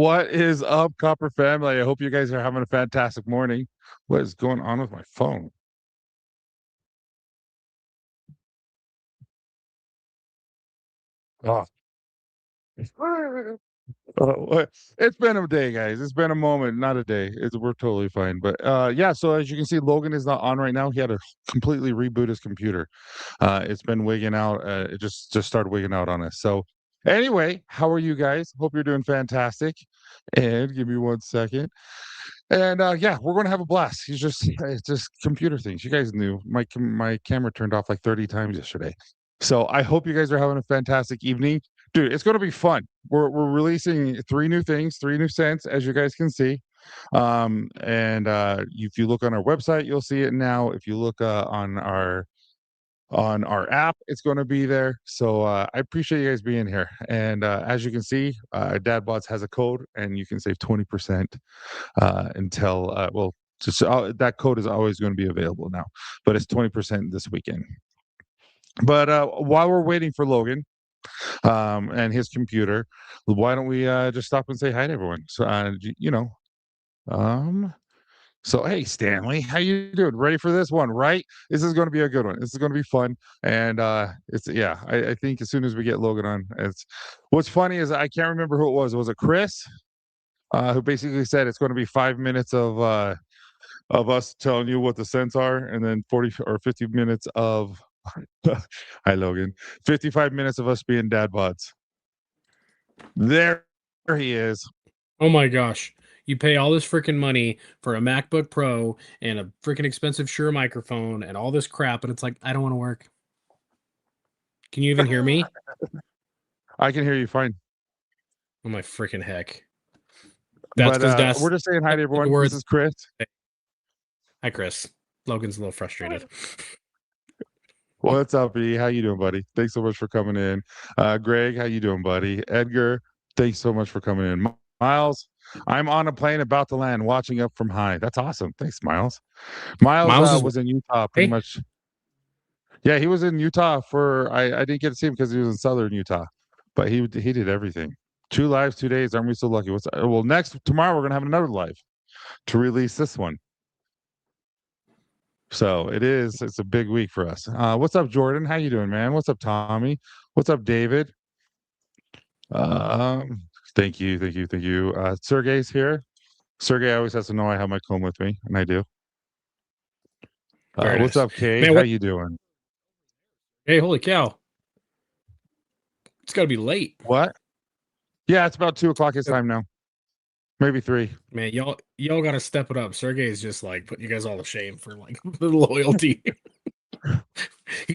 What is up, Copper family? I hope you guys are having a fantastic morning. What is going on with my phone? Oh, it's been a day, guys. It's been a moment, not a day. We're totally fine. But yeah, so as you can see, Logan is not on right now. He had to completely reboot his computer. It's been wigging out. It just started wigging out on us. So anyway, how are you guys? Hope you're doing fantastic. And give me 1 second. And yeah, we're going to have a blast. It's just computer things. You guys knew my camera turned off like 30 times yesterday. So I hope you guys are having a fantastic evening. Dude, it's going to be fun. We're releasing three new things, three new scents, as you guys can see. And if you look on our website, you'll see it now. If you look on our app, it's going to be there. So I appreciate you guys being here. And as you can see, Dad Bods has a code, and you can save 20% until that code is always going to be available now, but it's 20% this weekend. But while we're waiting for Logan and his computer, why don't we just stop and say hi to everyone? So um, so hey, Stanley, how you doing? Ready for this one, right? This is going to be a good one. This is going to be fun, and it's yeah. I think as soon as we get Logan on, it's what's funny is I can't remember who it was. Was it Chris who basically said it's going to be 5 minutes of us telling you what the scents are, and then 40 or 50 minutes of hi Logan, 55 minutes of us being dad bods. There he is. Oh my gosh. You pay all this freaking money for a MacBook Pro and a freaking expensive Shure microphone and all this crap, and it's like, I don't want to work. Can you even hear me? I can hear you fine. Oh my freaking heck. That's But because we're just saying hi to everyone. This is Chris. Hi, Chris. Logan's a little frustrated. What's up, E? How you doing, buddy? Thanks so much for coming in. Greg, how you doing, buddy? Edgar, thanks so much for coming in. Miles, I'm on a plane about to land, watching up from high. That's awesome. Thanks, Miles. Miles was in Utah pretty much. Yeah, he was in Utah for I didn't get to see him because he was in southern Utah, but he did everything. 2 lives, 2 days. Aren't we so lucky? Well, tomorrow we're gonna have another live to release this one. So it's a big week for us. What's up, Jordan? How you doing, man? What's up, Tommy? What's up, David? Thank you. Sergey's here. Sergey always has to know I have my comb with me, and I do. What's up, Kay? Man, how you doing? Hey, holy cow. It's gotta be late. What? Yeah, it's about 2:00 his time now. Maybe 3. Man, y'all gotta step it up. Sergey is just like putting you guys all to shame for like the loyalty.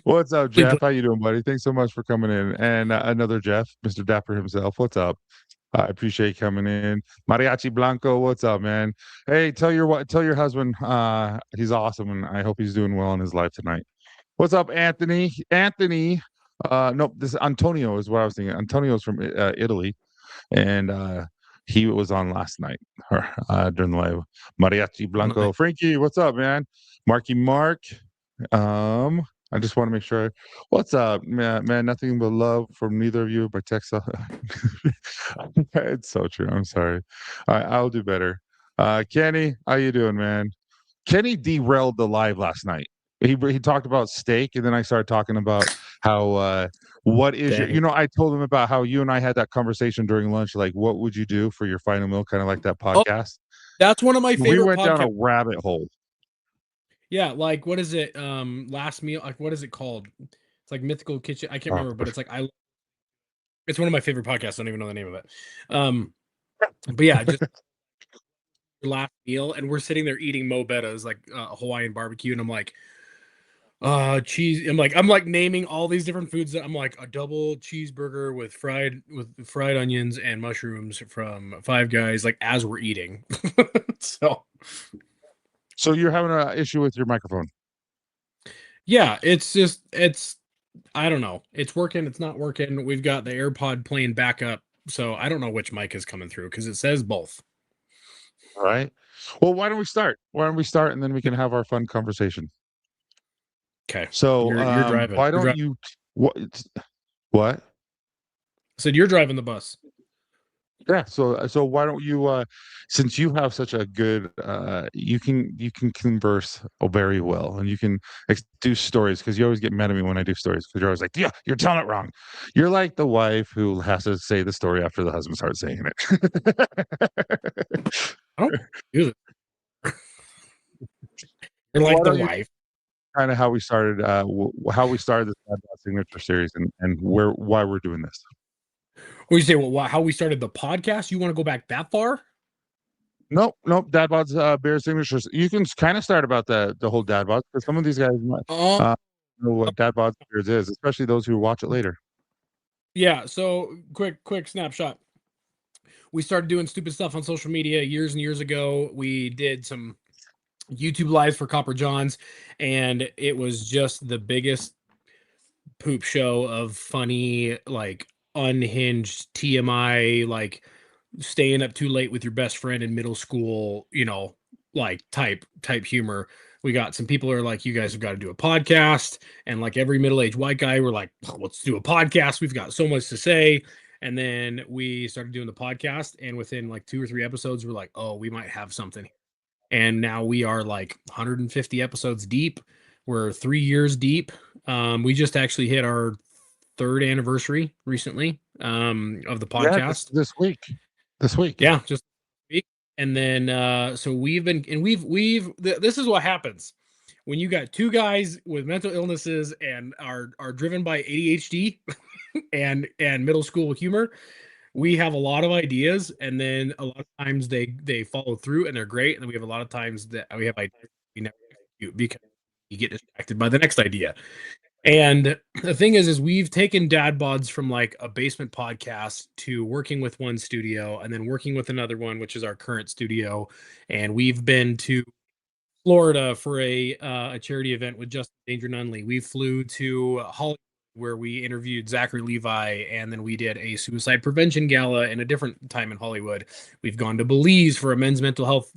What's up, Jeff? How you doing, buddy? Thanks so much for coming in. And another Jeff, Mr. Dapper himself. What's up? I appreciate you coming in. Mariachi Blanco, what's up, man? Hey, tell your husband he's awesome, and I hope he's doing well in his life tonight. What's up, Anthony? Anthony, no, this is Antonio is what I was thinking. Antonio's from Italy, and he was on last night during the live. Mariachi Blanco. Frankie, what's up, man? Marky Mark. I just want to make sure. What's up, man? Nothing but love from neither of you by text. It's so true. I'm sorry. I'll do better. Kenny, how you doing, man? Kenny derailed the live last night. He talked about steak, and then I started talking about how what is your, I told him about how you and I had that conversation during lunch, like what would you do for your final meal, kind of like that podcast. That's one of my favorite. We went down a rabbit hole. Yeah, like what is it? Last meal, like what is it called? It's like Mythical Kitchen. I can't remember, but it's like it's one of my favorite podcasts. I don't even know the name of it. But yeah, just last meal, and we're sitting there eating Mo Betta's like Hawaiian barbecue, and I'm like, cheese. I'm like naming all these different foods. That I'm like a double cheeseburger with fried onions and mushrooms from Five Guys. Like as we're eating, So you're having an issue with your microphone? Yeah, it's I don't know. It's working. It's not working. We've got the AirPod playing back up, so I don't know which mic is coming through because it says both. All right. Well, why don't we start? And then we can have our fun conversation. Okay. So you're driving. Why don't you? What? I said you're driving the bus. Yeah, so why don't you, since you have such a good, you can converse, very well, and you can do stories because you always get mad at me when I do stories because you're always like, "Yeah, you're telling it wrong." You're like the wife who has to say the story after the husband starts saying it. I don't do it. You're Why like the don't you wife. kinda how we started, how we started this Dad Bod Signature Series and why we're doing this? What you say? How we started the podcast? You want to go back that far? Nope, nope, Dad Bod's, Beard Signatures. You can kinda start about the whole Dad Bods because some of these guys might, Uh, uh, know what Dad Bods Beards is, especially those who watch it later. yeah. So quick snapshot. We started doing stupid stuff on social media years and years ago. We did some YouTube lives for Copper Johns, and it was just the biggest poop show of funny, like unhinged TMI, like staying up too late with your best friend in middle school, like type humor. We got some people are like, you guys have got to do a podcast, and like every middle-aged white guy, we're like, "Oh, let's do a podcast. We've got so much to say." And then we started doing the podcast, and within like 2 or 3 episodes, we're like, oh, we might have something. And now we are like 150 episodes deep. We're 3 years deep. We just actually hit our third anniversary recently of the Yeah, just podcast. this week. This week. Yeah, just week. And then so we've been and this is what happens when you got two guys with mental illnesses and are driven by ADHD and middle school humor. We have a lot of ideas, and then a lot of times they follow through and they're great, and then we have a lot of times that we have ideas we never execute because you get distracted by the next idea. And the thing is we've taken Dad Bods from like a basement podcast to working with one studio and then working with another one, which is our current studio. And we've been to Florida for a charity event with Justin Danger Nunley. We flew to Hollywood where we interviewed Zachary Levi, and then we did a suicide prevention gala in a different time in Hollywood. We've gone to Belize for a men's mental health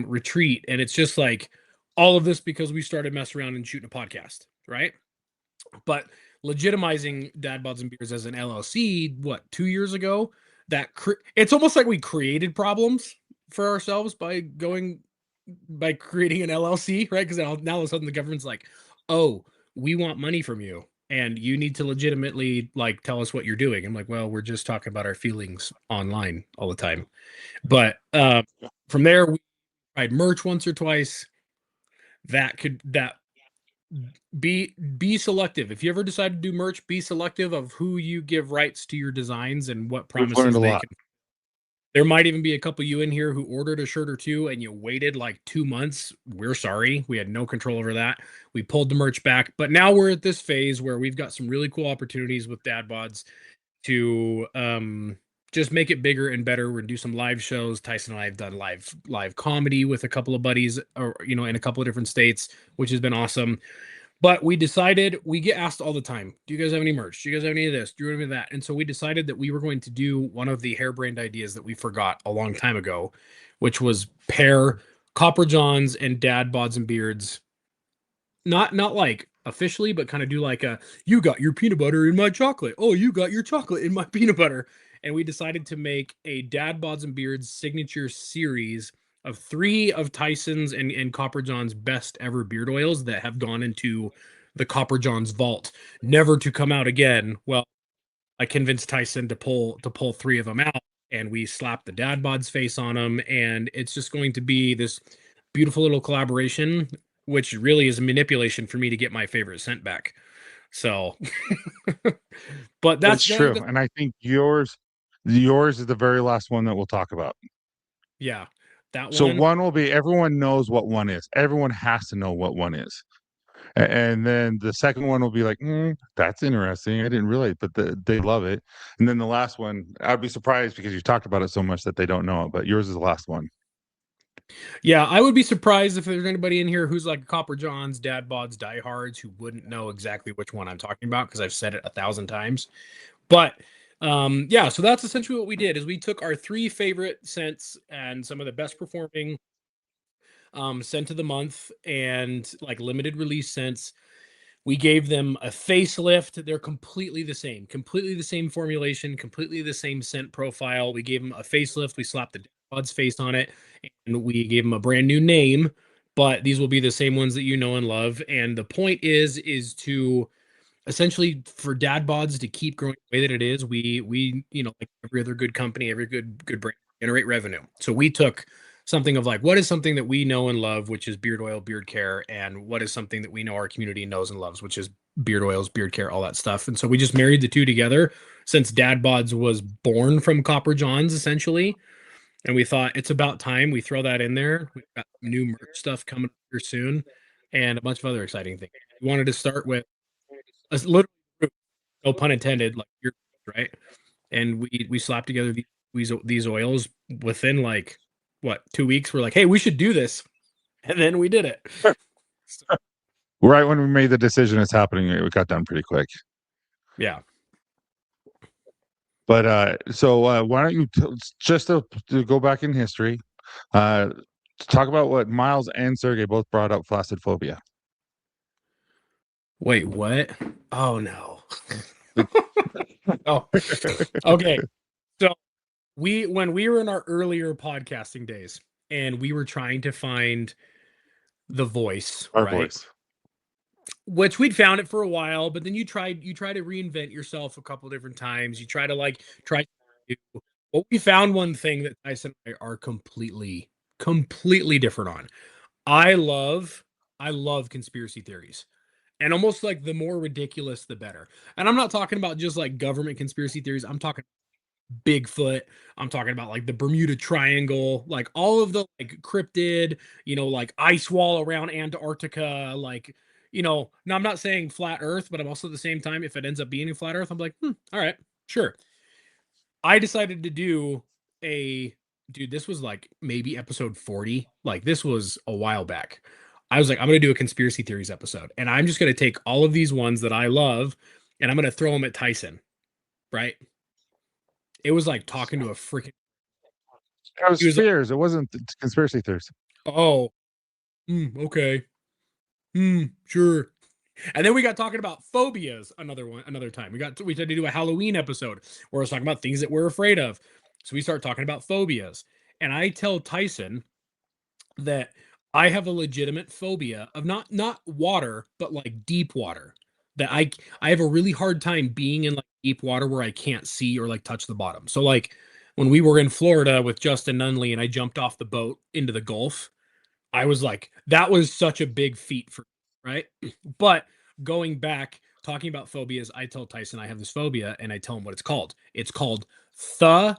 retreat, and it's just like all of this because we started messing around and shooting a podcast, right? But legitimizing Dad Bods and Beers as an LLC, what, 2 years ago? It's almost like we created problems for ourselves by creating an LLC, right? Because now all of a sudden the government's like, oh, we want money from you, and you need to legitimately like tell us what you're doing. I'm like, well, we're just talking about our feelings online all the time. But from there, we tried merch once or twice. That be selective. If you ever decide to do merch, be selective of who you give rights to your designs and what We've learned promises a they lot. can. There might even be a couple you in here who ordered a shirt or two and you waited like 2 months. We're sorry. We had no control over that. We pulled the merch back, but now we're at this phase where we've got some really cool opportunities with Dad Bods to just make it bigger and better. We're gonna do some live shows. Tyson and I have done live comedy with a couple of buddies, or in a couple of different states, which has been awesome. But we decided, we get asked all the time, do you guys have any merch? Do you guys have any of this? Do you have any of that? And so we decided that we were going to do one of the harebrained ideas that we forgot a long time ago, which was pair Copper Johns and Dad Bods and Beards. Not like officially, but kind of do like a, you got your peanut butter in my chocolate. Oh, you got your chocolate in my peanut butter. And we decided to make a Dad Bods and Beards signature series of three of Tyson's and Copper John's best ever beard oils that have gone into the Copper John's vault, never to come out again. Well, I convinced Tyson to pull three of them out, and we slapped the Dad Bods face on them, and it's just going to be this beautiful little collaboration, which really is a manipulation for me to get my favorite scent back. So, but It's true, and I think yours is the very last one that we'll talk about. yeah, that So one. one will be everyone knows what one is. Everyone has to know what one is. And then the second one will be like, that's interesting. I didn't realize, but they love it. And then the last one, I'd be surprised because you talked about it so much that they don't know it, but yours is the last one. Yeah, I would be surprised if there's anybody in here who's like Copper John's, Dad Bods, diehards who wouldn't know exactly which one I'm talking about because I've said it 1,000 times. But yeah, so that's essentially what we did is we took our three favorite scents and some of the best performing scent of the month and like limited release scents. We gave them a facelift. They're completely the same formulation, completely the same scent profile. We gave them a facelift. We slapped the Dad Bods face on it, and we gave them a brand new name. But these will be the same ones that you know and love. And the point is to essentially for Dad Bods to keep growing the way that it is. We like every other good company, every good brand, generate revenue. So we took something of like what is something that we know and love, which is beard oil, beard care, and what is something that we know our community knows and loves, which is beard oils, beard care, all that stuff. And so we just married the two together since Dad Bods was born from Copper Johns essentially. And we thought it's about time we throw that in there. We've got new merch stuff coming here soon and a bunch of other exciting things. We wanted to start with a literally, no pun intended, like you're right. And we slapped together these oils within like what 2 weeks. We're like, hey, we should do this, and then we did it. Right when we made the decision, it's happening. It got done pretty quick. Yeah. But so why don't you just to go back in history, to talk about what Miles and Sergey both brought up flaccid phobia. Wait, what? Oh no. Oh, okay. So when we were in our earlier podcasting days, and we were trying to find the voice, Our right? voice. Which we'd found it for a while, but then you try to reinvent yourself a couple different times. You try to try to do, well, we found one thing that Tyson and I are completely different on. I love conspiracy theories. And almost like the more ridiculous the better. And I'm not talking about just like government conspiracy theories. I'm talking Bigfoot. I'm talking about like the Bermuda Triangle, like all of the like cryptid, like ice wall around Antarctica, like, now I'm not saying flat earth, but I'm also at the same time, if it ends up being a flat earth, I'm like, all right, sure. I decided to do dude, this was like maybe episode 40. Like this was a while back. I was like, I'm going to do a conspiracy theories episode, and I'm just going to take all of these ones that I love and I'm going to throw them at Tyson, right? It was like talking to a freaking. It was He was like, fears. It wasn't conspiracy theories. "Oh, okay, sure." And then we got talking about phobias. Another time. We tried to do a Halloween episode where I was talking about things that we're afraid of. So we start talking about phobias, and I tell Tyson that I have a legitimate phobia of not water, but like deep water. That I have a really hard time being in like deep water where I can't see or like touch the bottom. So like when we were in Florida with Justin Nunley and I jumped off the boat into the Gulf, I was like, that was such a big feat for me, right? But going back, talking about phobias, I tell Tyson I have this phobia and I tell him what it's called. It's called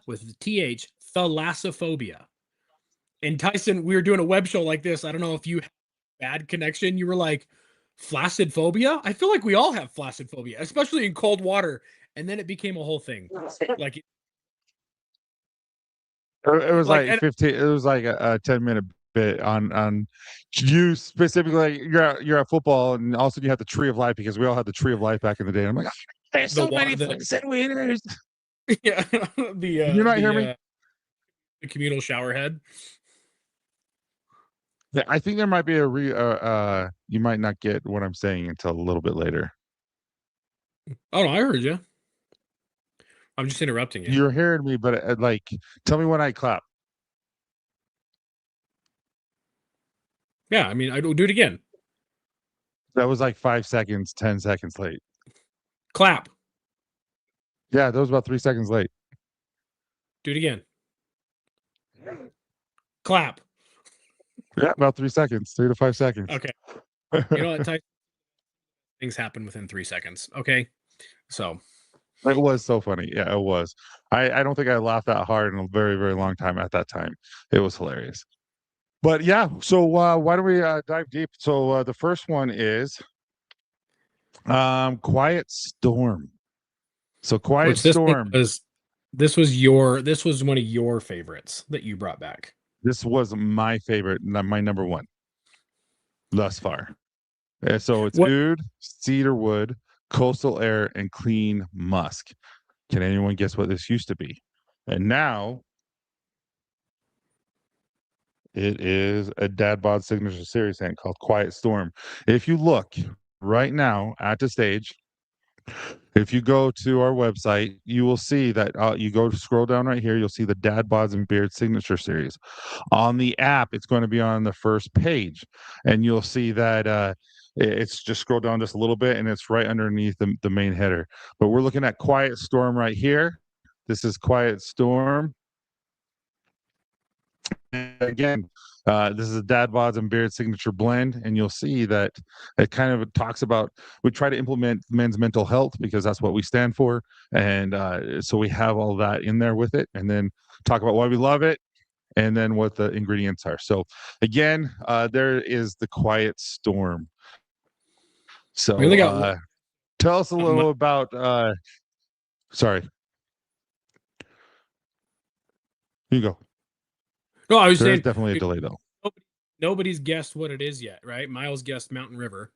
with the TH, thalassophobia. And Tyson, we were doing a web show like this. I don't know if you had bad connection. You were like, flaccid phobia? I feel like we all have flaccid phobia, especially in cold water. And then it became a whole thing. Like, It was like, like 15. It was like a 10-minute bit on you specifically. Like, you're at football, and also you have the tree of life because we all had the tree of life back in the day. And I'm like, "Oh, there's the so water, many flaccid wieners." yeah, Did you not hear me? the communal shower head. Yeah, I think there might be you might not get what I'm saying until a little bit later. Oh no, I heard you. I'm just interrupting you. You're hearing me, but like, tell me when I clap. Yeah, I mean, I will do it again. That was like 5 seconds, 10 seconds late. Clap. Yeah, that was about 3 seconds late. Do it again. Clap. Yeah, about 3 seconds, 3 to 5 seconds. Okay. You know what? Things happen within 3 seconds. Okay. So It was so funny. Yeah, it was. I don't think I laughed that hard in a very, very long time at that time. It was hilarious. But yeah, so why don't we dive deep? So the first one is Quiet Storm. So Quiet which this one Storm, was this was one of your favorites that you brought back. this was my favorite, my number one thus far. So it's What oud, cedarwood, coastal air, and clean musk. Can anyone guess what this used to be? And now it is a Dad Bod Signature Series scent called Quiet Storm. If you look, right now at the stage. If you go to our website, you will see that you go to scroll down right here, you'll see the Dad Bods and Beard Signature Series. On the app, it's going to be on the first page, and you'll see that it's just scroll down just a little bit, and it's right underneath the main header. But we're looking at Quiet Storm right here. This is Quiet Storm. And again, this is a Dad Bods and Beard signature blend, and you'll see that it kind of talks about, we try to implement men's mental health because that's what we stand for, and so we have all that in there with it, and then talk about why we love it, and then what the ingredients are. So again, there is the Quiet Storm. We only So got tell us a little about. Sorry, you go. no, I was There is saying definitely a delay though. nobody's guessed what it is yet, right? Miles guessed Mountain River.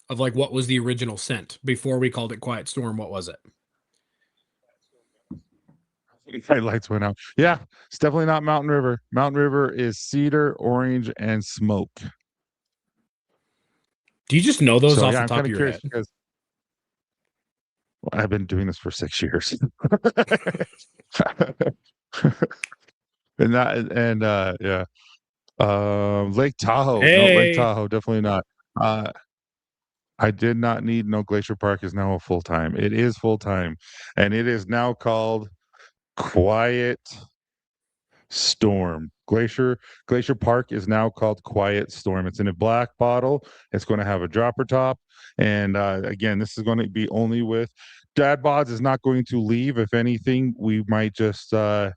Of like what was the original scent before we called it Quiet Storm? What was it? My lights went out. Yeah, it's definitely not Mountain River. Mountain River is cedar, orange, and smoke. Do you just know those So off yeah, the I'm top kind of of your curious head? because I've been doing this for 6 years. Yeah. Lake Tahoe. No, Lake Hey, Tahoe, definitely not. Uh I did not need no Glacier Park is now a full time. It is full time. And it is now called Quiet Storm. Glacier Park is now called Quiet Storm. It's in a black bottle. It's going to have a dropper top, and again, this is going to be only with Dad Bods is not going to leave. If anything, we might just add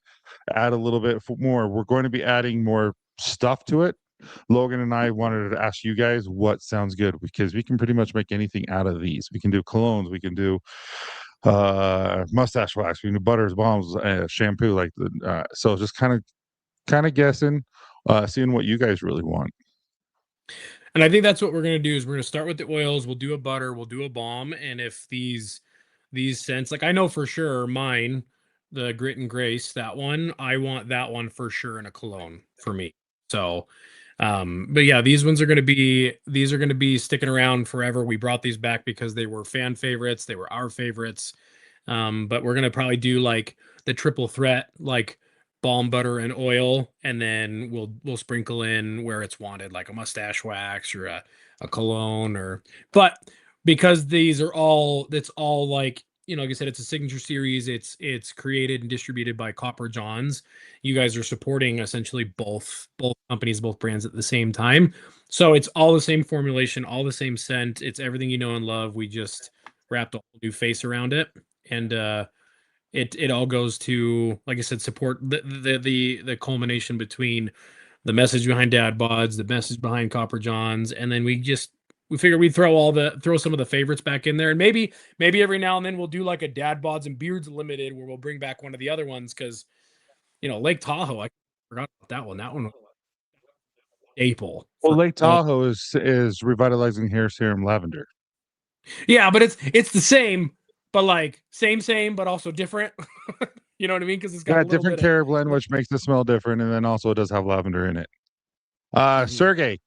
a little bit more. We're going to be adding more stuff to it. Logan and I wanted to ask you guys what sounds good because we can pretty much make anything out of these. We can do colognes, we can do mustache wax, we can do butters, balms, shampoo, like the so just kind of guessing, seeing what you guys really want. and I think that's what we're gonna do is we're gonna start with the oils. We'll do a butter. We'll do a balm. And if these scents, like I know for sure, mine, the Grit and Grace, that one, I want that one for sure in a cologne for me. So, but yeah, these are gonna be sticking around forever. We brought these back because they were fan favorites. They were our favorites. But we're gonna probably do like the triple threat, like balm butter and oil, and then we'll sprinkle in where it's wanted, like a mustache wax or a cologne or but because these are all that's all like like I said, it's a signature series. It's created and distributed by Copper Johns. You guys are supporting essentially both companies, both brands at the same time. So it's all the same formulation, all the same scent. It's everything you know and love. We just wrapped a whole new face around it. And it all goes to, like I said, support the culmination between the message behind Dad Bods, the message behind Copper Johns, and then we figure we'd throw some of the favorites back in there, and maybe every now and then we'll do like a Dad Bods and Beards Limited where we'll bring back one of the other ones because Lake Tahoe, I forgot about that one. That one was a staple Well, for Lake all. Tahoe is revitalizing hair serum lavender. Yeah, but it's the same, but like same, but also different. You know what I mean? Because it's got Yeah, a little different bit of. care blend, which makes the smell different, and then also it does have lavender in it. Mhm. Sergey,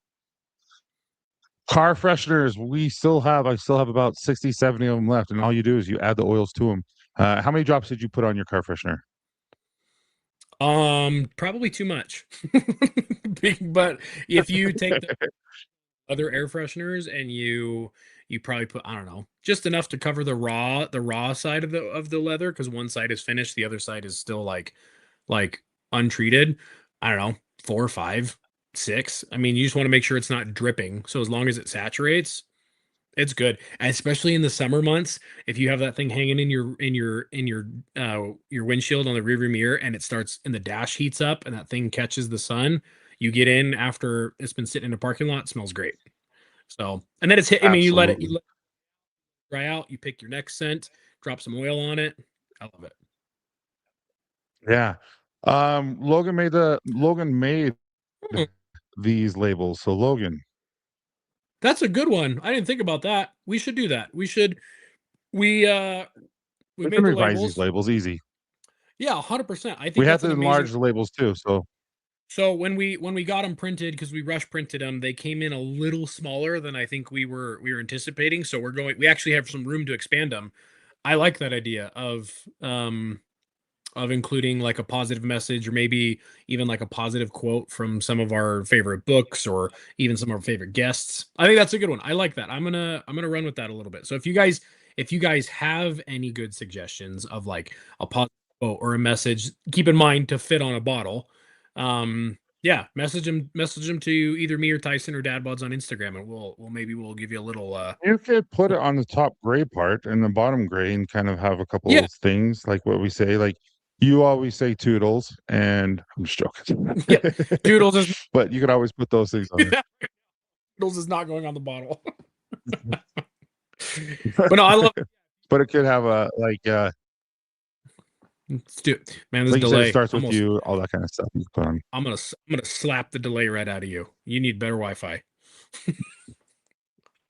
car fresheners. I still have about 60, 70 of them left, and all you do is you add the oils to them. How many drops did you put on your car freshener? Probably too much. But if you take the other air fresheners and you probably put, I don't know, just enough to cover the raw side of the leather because one side is finished, the other side is still like untreated. I don't know, 4, 5, 6. I mean, you just want to make sure it's not dripping. So as long as it saturates, it's good, especially in the summer months. If you have that thing hanging in your windshield on the rearview mirror, and it starts and the dash heats up, and that thing catches the sun, you get in after it's been sitting in a parking lot. It smells great. So, and then it's hit. I mean, you Absolutely. let it dry out. You pick your next scent, drop some oil on it. I love it. Yeah. Logan made Hmm, these labels. So Logan, that's a good one. I didn't think about that. We should do that. We uh we we can made the revise these labels. labels easy. Yeah, 100%. I think We have that's an to amazing. enlarge the labels too. So So when we got them printed, because we rush printed them, they came in a little smaller than I think we were anticipating. So we actually have some room to expand them. I like that idea of including like a positive message, or maybe even like a positive quote from some of our favorite books, or even some of our favorite guests. I think that's a good one. I like that. I'm gonna run with that a little bit. So if you guys have any good suggestions of like a positive quote or a message, keep in mind to fit on a bottle. Yeah, message them to either me or Tyson or Dad Bods on Instagram, and we'll give you a little You could put it on the top gray part and the bottom gray and kind of have a couple yeah. of things like what we say. Like you always say toodles, and I'm just joking. Yeah. Doodles is But you could always put those things on Doodles is not going on the bottle. there. But no, I love But it could have a let's do it. Man, this like you said, it delay. starts with you, all that kind of stuff. You can put on. I'm gonna slap the delay right out of you. You need better Wi-Fi.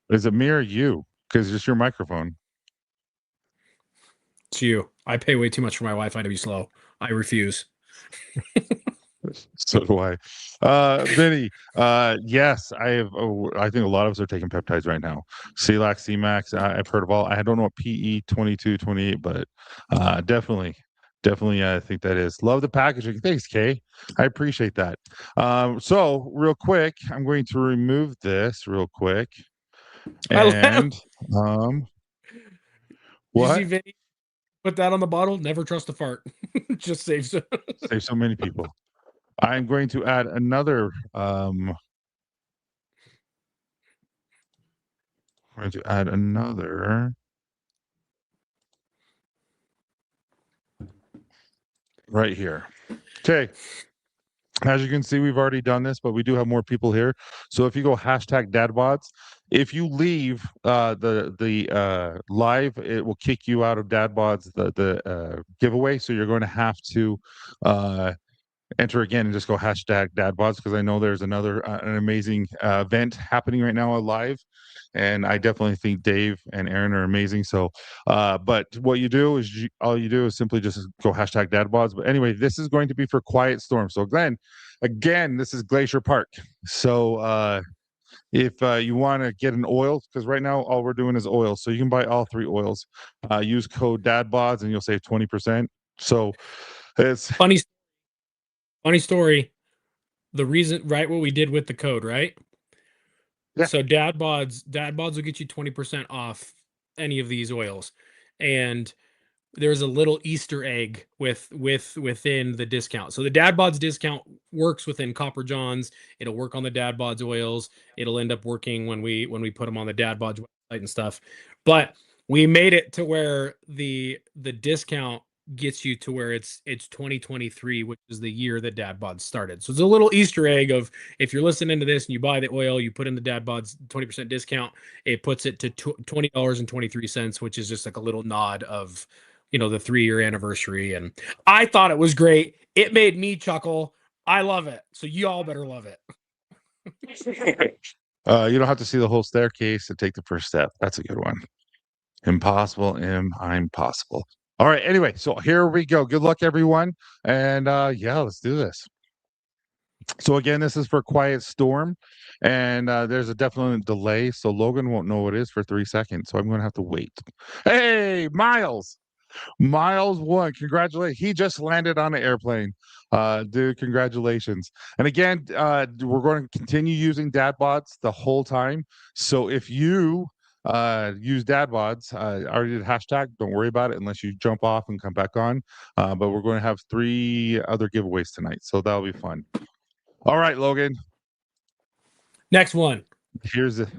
Is it me or you? Because it's your microphone. It's you. I pay way too much for my Wi-Fi to be slow. I refuse. So do I. Vinny, yes, I have. Oh, I think a lot of us are taking peptides right now. CLAX, CMAX, I've heard of all. I don't know what PE 22, 28, but definitely, I think that is. Love the packaging. Thanks, Kay. I appreciate that. So real quick, I'm going to remove this real quick. I love. And Did you see what? Vinny put that on the bottle? Never trust a fart. Just saves it. Save so many people. I'm going to add another I'm going to add another right here. Okay. As you can see, we've already done this, but we do have more people here. So if you go hashtag dadbods, if you leave the live, it will kick you out of dadbods the giveaway. So you're going to have to enter again and just go hashtag dadbods, because I know there's another an amazing event happening right now live, and I definitely think Dave and Aaron are amazing. So but what you do is all you do is simply just go hashtag dadbods. But anyway, this is going to be for Quiet Storm. So again, this is Glacier Park. So if you want to get an oil, because right now all we're doing is oil, so you can buy all three oils. Use code dadbods and you'll save 20%. So it's Funny, funny story. The reason, right? What we did with the code, right? yeah. So Dad Bods will get you 20% off any of these oils, and there's a little Easter egg within the discount. So the Dad Bods discount works within Copper Johns. It'll work on the Dad Bods oils. It'll end up working when we put them on the Dad Bods website and stuff. But we made it to where the discount gets you to where it's 2023, which is the year that Dad Bods started. So it's a little Easter egg of, if you're listening to this and you buy the oil, you put in the Dad Bods 20% discount, it puts it to $20.23, which is just like a little nod of the 3-year anniversary. And I thought it was great. It made me chuckle. I love it. So you all better love it. You don't have to see the whole staircase to take the first step. That's a good one. Impossible, I'm possible. All right. Anyway, so here we go. Good luck, everyone. And yeah, let's do this. So again, this is for Quiet Storm, and there's a definite delay, so Logan won't know what it is for 3 seconds. So I'm going to have to wait. Hey, Miles. Miles won. Congratulations. He just landed on an airplane. Dude, congratulations. And again, we're going to continue using DadBots the whole time. So if you use DadBots, I already did hashtag, don't worry about it unless you jump off and come back on. But we're going to have 3 other giveaways tonight. So that'll be fun. All right, Logan. Next one. Here's the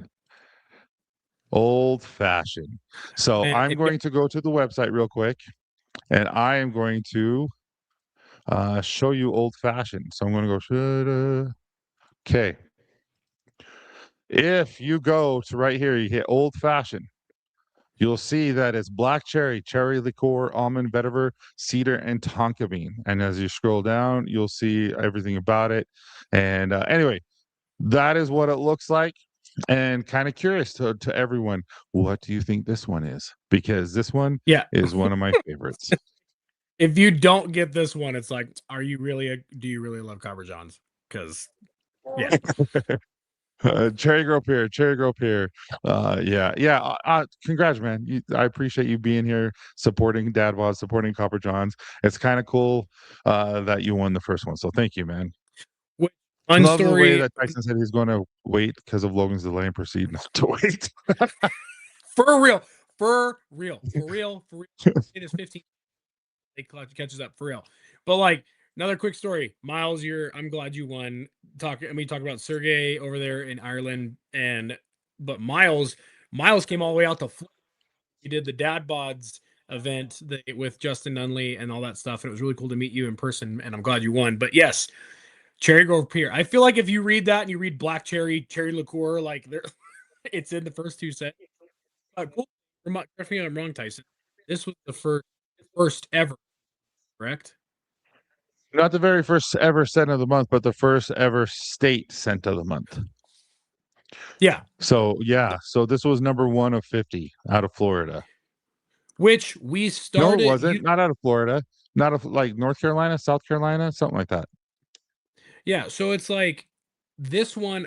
old fashioned. So And I'm going to go to the website real quick, and I am going to show you old fashioned. So I'm going to go. Okay. If you go to right here, you hit old fashioned. You'll see that it's black cherry, cherry liqueur, almond vetiver, cedar, and tonka bean. And as you scroll down, you'll see everything about it. And anyway, that is what it looks like. And kind of curious to everyone, what do you think this one is? Because this one yeah, is one of my favorites. if you don't get this one, it's like, do you really love Copper Johns? because yeah. Cherry Grove Pier, Cherry Grove Pier. Yeah. Congrats, man. I appreciate you being here, supporting Dad Bods, supporting Copper Johns. It's kind of cool that you won the first one. So thank you, man. Fun Love the way story that Tyson said he's going to wait because of Logan's delay and proceed not to wait. for real, for real. It is 15. It catches up for real. But like another quick story, Miles, I'm glad you won. We talk about Sergey over there in Ireland, but Miles came all the way out to Florida. He did the Dad Bods event with Justin Nunley and all that stuff. And it was really cool to meet you in person. And I'm glad you won. But yes, Cherry Grove Pier. I feel like if you read that and you read Black Cherry Liqueur, like it's in the first two sets. Cool. Correct me if I'm wrong, Tyson. This was the first ever, correct? Not the very first ever scent of the month, but the first ever state scent of the month. Yeah. So this was number 1 of 50 out of Florida. Which we started. No, it wasn't. Not out of Florida. Not of like North Carolina, South Carolina, something like that. Yeah. So it's like this one.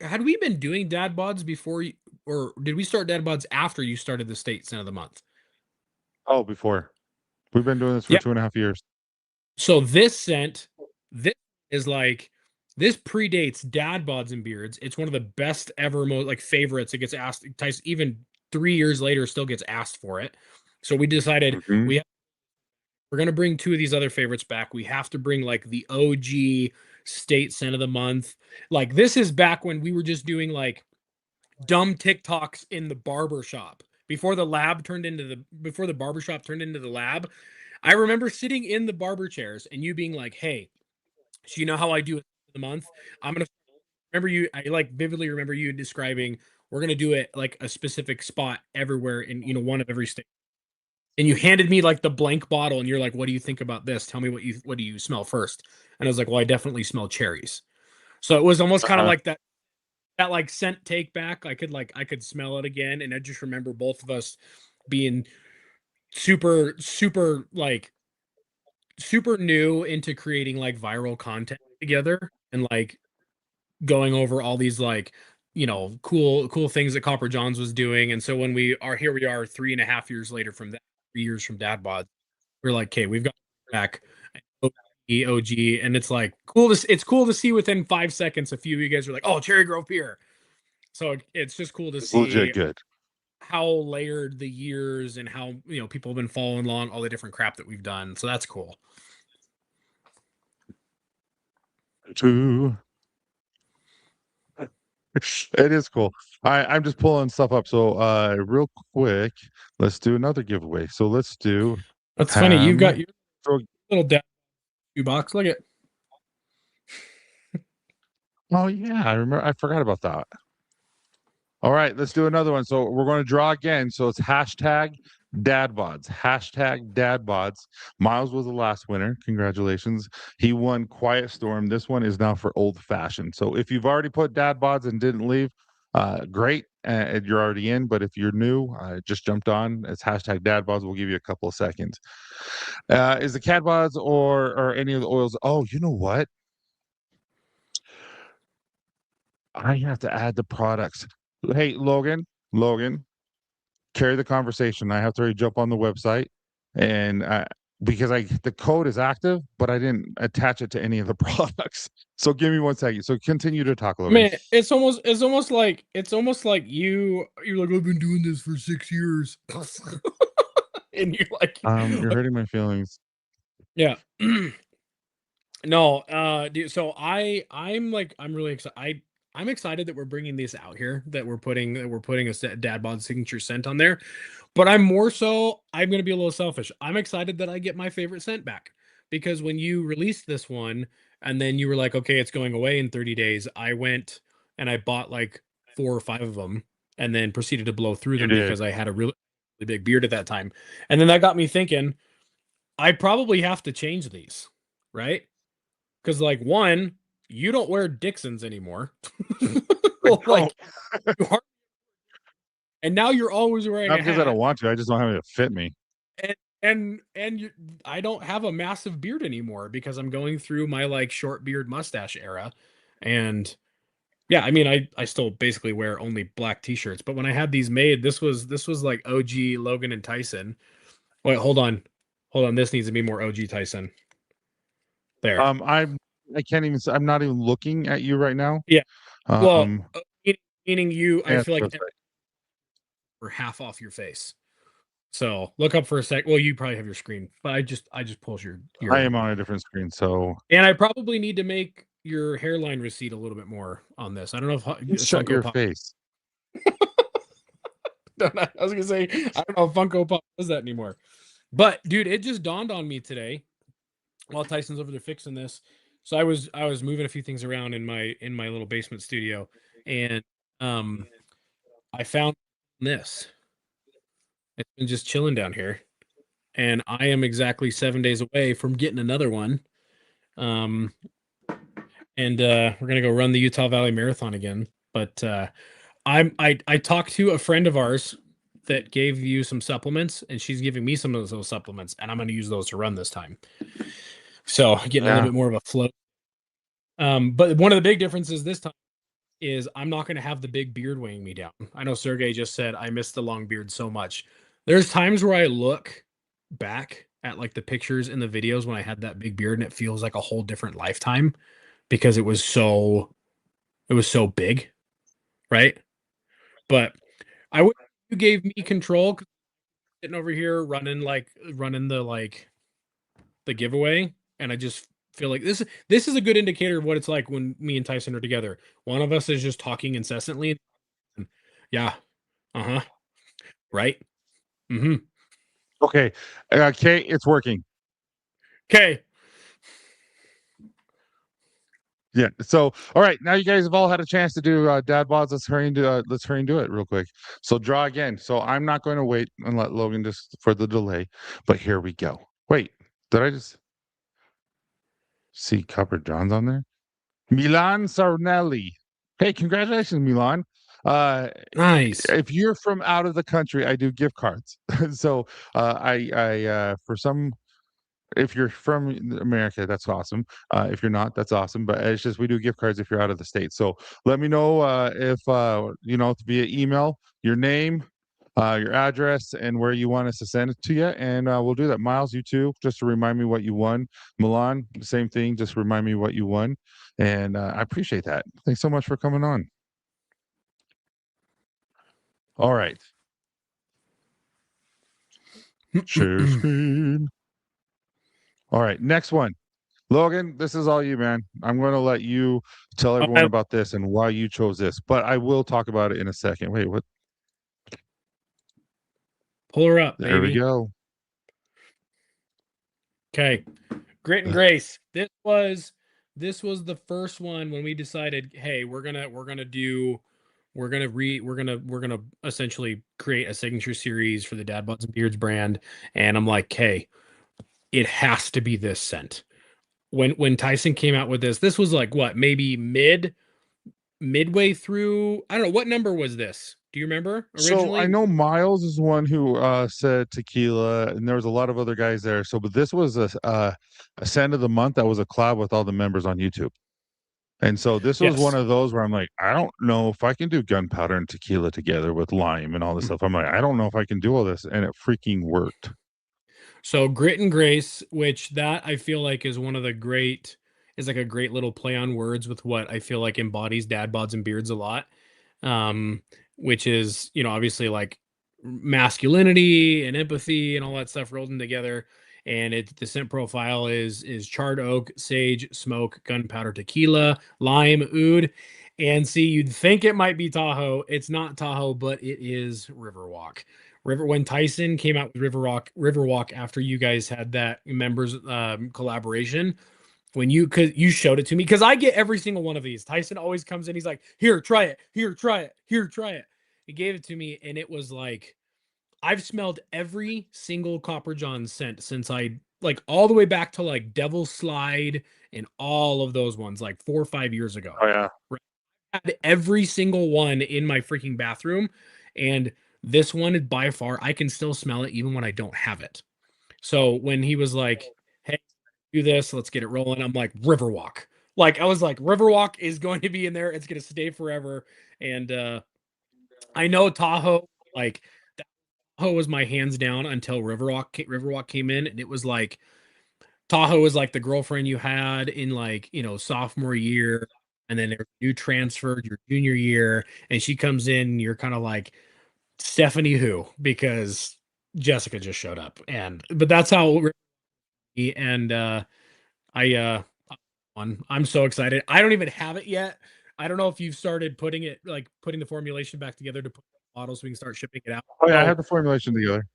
Had we been doing Dad Bods before, or did we start Dad Bods after you started the state scent of the month? Oh, before. We've been doing this for Yeah. 2.5 years. So this is like, this predates Dad Bods and Beards. It's one of the best ever, most like favorites. It gets asked, even 3 years later, still gets asked for it. So we decided we're going to bring 2 of these other favorites back. We have to bring like the OG state scent of the month. Like this is back when we were just doing like dumb TikToks in the barber shop before the barbershop turned into the lab. I remember sitting in the barber chairs and you being like, "Hey, so you know how I do it the month? I'm gonna remember you. I like vividly remember you describing we're gonna do it like a specific spot everywhere in one of every state." And you handed me like the blank bottle, and you're like, "What do you think about this? Tell me what do you smell first?" And I was like, "Well, I definitely smell cherries." So it was almost kind of like that like scent take back. I could smell it again, and I just remember both of us being super new into creating like viral content together and like going over all these like cool things that Copper Johns was doing. And so when we are 3.5 years later from that, 3 years from Dad Bod, we're like, okay, we've got back OG, and it's like it's cool to see within 5 seconds a few of you guys are like, oh, Cherry Grove Pier. So it's just cool to see legit good how layered the years and how people have been following along all the different crap that we've done. So that's cool. It is cool. I'm just pulling stuff up. So real quick, let's do another giveaway. So let's do That's funny. You've got your little Dad box. Look at. Oh yeah, I remember. I forgot about that. All right, let's do another one. So we're going to draw again. So it's hashtag Dad Bods. Hashtag Dad Bods. Miles was the last winner. Congratulations. He won Quiet Storm. This one is now for Old Fashioned. So if you've already put Dad Bods and didn't leave, great. You're already in. But if you're new, just jumped on, it's hashtag Dad Bods. We'll give you a couple of seconds. Is the Cat Bods or any of the oils? Oh, you know what? I have to add the products. Hey, Logan, carry the conversation. I have to jump on the website and because the code is active, but I didn't attach it to any of the products. So give me 1 second. So continue to talk, Logan. Man, it's almost like you're like, I've been doing this for 6 years. And you're like, you're hurting my feelings. Yeah. No, dude, so I'm really excited. I'm excited that we're bringing this out here, that we're putting a Dad Bod signature scent on there. But I'm going to be a little selfish. I'm excited that I get my favorite scent back, because when you released this one and then you were like, okay, it's going away in 30 days, I went and I bought like 4 or 5 of them and then proceeded to blow through them because I had a really big beard at that time. And then that got me thinking, I probably have to change these, right? Because like, one, you don't wear Dixons anymore. Like, and now you're always wearing not a because I hat. don't want to. I just don't have it to fit me. And and I don't have a massive beard anymore because I'm going through my like short beard mustache era. And yeah, I mean I still basically wear only black t-shirts, but when I had these made, this was like OG Logan and Tyson. Wait, hold on. Hold on, this needs to be more OG Tyson. There. I'm I can't even I'm not even looking at you right now. Yeah. Well, Um meaning you, I yeah, feel like that's right. we're half off your face. So look up for a sec. Well, you probably have your screen, but I just pulled I your am on a different screen, so and I probably need to make your hairline recede a little bit more on this. I don't know if shut Funko your Pop. face. I was gonna say I don't know if Funko Pop does that anymore. But dude, it just dawned on me today while Tyson's over there fixing this. So I was moving a few things around in my little basement studio, and um I found this. It's been just chilling down here, and I am exactly 7 days away from getting another one. Um, and we're gonna go run the Utah Valley Marathon again. But I talked to a friend of ours that gave you some supplements, and she's giving me some of those supplements, and I'm gonna use those to run this time. So getting a little Yeah. bit more of a flow. But one of the big differences this time is I'm not gonna have the big beard weighing me down. I know Sergey just said I miss the long beard so much. There's times where I look back at like the pictures and the videos when I had that big beard, and it feels like a whole different lifetime because it was so big, right? But I wish you gave me control 'cause I'm sitting over here running the giveaway, and I just feel like this is a good indicator of what it's like when me and Tyson are together. One of us is just talking incessantly. And, yeah, uh-huh, right. Mm-hmm. Okay. Okay, it's working. Okay. Yeah. So, all right. Now you guys have all had a chance to do dad bods. Let's hurry and do it real quick. So draw again. So I'm not going to wait and let Logan just for the delay, but here we go. Wait, did I just see Copper Johns on there? Milan Sarnelli. Hey, congratulations, Milan. Uh, Nice. if you're from out of the country, I do gift cards. So for some if you're from America, that's awesome. If you're not, that's awesome. But it's just we do gift cards if you're out of the state. So let me know if via email your name, your address, and where you want us to send it to you, and we'll do that. Miles, you too, just to remind me what you won. Milan, same thing, just remind me what you won, and I appreciate that. Thanks so much for coming on. All right, share screen. All right, next one. Logan, this is all you, man. I'm going to let you tell everyone I about this and why you chose this, but I will talk about it in a second. Wait, what? pull her up, There we baby. go. Okay. Grit and Grace. This was the first one when we decided, hey, we're gonna essentially create a signature series for the Dad Bods Beards brand. And I'm like, hey, it has to be this scent. When Tyson came out with this was like what, maybe midway through. I don't know, what number was this? Do you remember So I originally? know Miles is one who said tequila, and there was a lot of other guys there. So, but this was a scent of the month that was a collab with all the members on YouTube. And so this was one Yes. of those where I'm like, I don't know if I can do gunpowder and tequila together with lime and all this stuff. I'm like, I don't know if I can do all this, and it freaking worked. So Grit and Grace, which that I feel like is one of the great is like a great little play on words with what I feel like embodies Dad Bods and Beards a lot. Um, which is, obviously like masculinity and empathy and all that stuff rolled in together. And the scent profile is charred oak, sage, smoke, gunpowder, tequila, lime, oud. And see, you'd think it might be Tahoe. It's not Tahoe, but it is Riverwalk. When Tyson came out with Riverwalk after you guys had that members collaboration, when you showed it to me, because I get every single one of these. Tyson always comes in, he's like, here, try it, here, try it, here, try it. He gave it to me, and it was like I've smelled every single Copper John scent since I like all the way back to like Devil Slide and all of those ones like 4 or 5 years ago. Oh yeah. Had every single one in my freaking bathroom, and this one is by far I can still smell it even when I don't have it. So when he was like, "Hey, do this, let's get it rolling," I'm like, "Riverwalk." Like I was like, "Riverwalk is going to be in there. It's going to stay forever." And I know Tahoe, like Tahoe was my hands down until Riverwalk came in, and it was like Tahoe was like the girlfriend you had in like sophomore year, and then you transferred your junior year, and she comes in, you're kind of like Stephanie who because Jessica just showed up, and but that's how and I I'm so excited. I don't even have it yet. I don't know if you've started putting the formulation back together to put bottles so we can start shipping it out. Oh yeah, I So have the formulation together.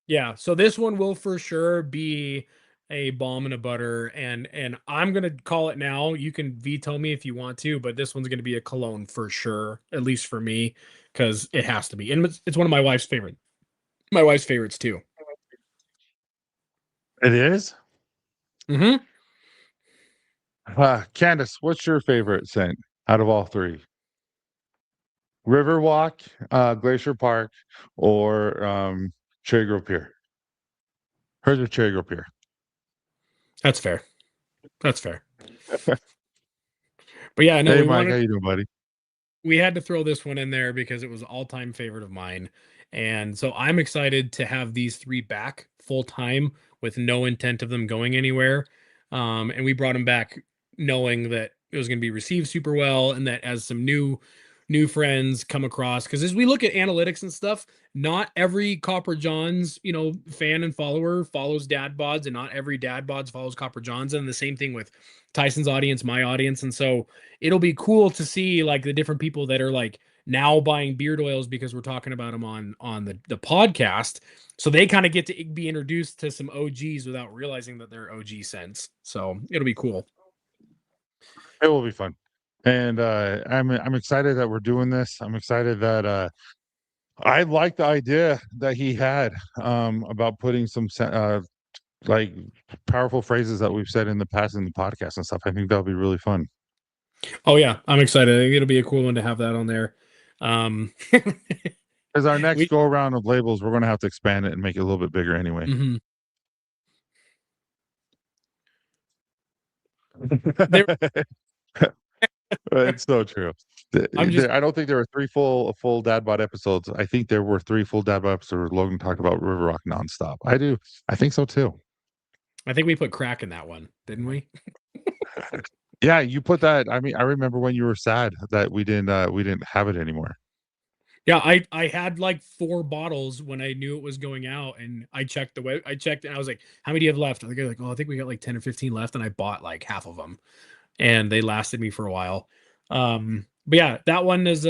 yeah, so this one will for sure be a balm and a butter, and I'm gonna call it now. You can veto me if you want to, but this one's gonna be a cologne for sure, at least for me, because it has to be, and it's one of my wife's favorites too. It is. Hmm. Candace, what's your favorite scent out of all three? Riverwalk, Glacier Park, or Cherry Grove Pier? Hers are Cherry Grove Pier. That's fair. That's fair. But yeah, no, Hey Mike, how you doing, buddy? we had to throw this one in there because it was all-time favorite of mine. And so I'm excited to have these three back full time with no intent of them going anywhere. And we brought them back knowing that it was going to be received super well, and that as some new friends come across, because as we look at analytics and stuff, not every Copper Johns fan and follower follows Dad Bods, and not every Dad Bods follows Copper Johns, and the same thing with Tyson's audience, my audience. And so it'll be cool to see like the different people that are like now buying beard oils because we're talking about them on the podcast, so they kind of get to be introduced to some OGs without realizing that they're OG scents. So it'll be cool. It will be fun. And I'm excited that we're doing this. I'm excited that I like the idea that he had about putting some like powerful phrases that we've said in the past in the podcast and stuff. I think that'll be really fun. Oh yeah, I'm excited. I think it'll be a cool one to have that on there. um As our next we go around of labels, we're going to have to expand it and make it a little bit bigger anyway. mhm. There It's so true. I'm just I don't think there were three full Dad Bod episodes. I think there were three full Dad Bod episodes where Logan talked about River Rock nonstop. I do. I think so too. I think we put crack in that one, didn't we? Yeah, you put that. I mean, I remember when you were sad that we didn't have it anymore. Yeah, I had like 4 bottles when I knew it was going out, and I checked and I was like, "How many do you have left?" I think like, "Oh, I think we got like 10 or 15 left," and I bought like half of them, and they lasted me for a while. But yeah, that one's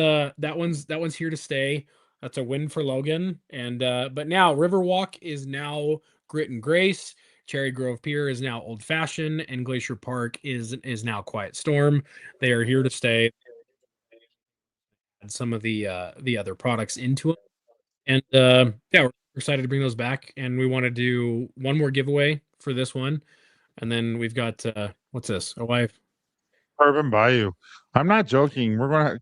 here to stay. That's a win for Logan. And but now Riverwalk is now Grit and Grace. Cherry Grove Pier is now Old Fashioned, and Glacier Park is now Quiet Storm. They are here to stay. Add some of the other products into them, and yeah, we're excited to bring those back. And we want to do one more giveaway for this one, and then we've got what's this? A wife. Bourbon Bayou. I'm not joking. We're gonna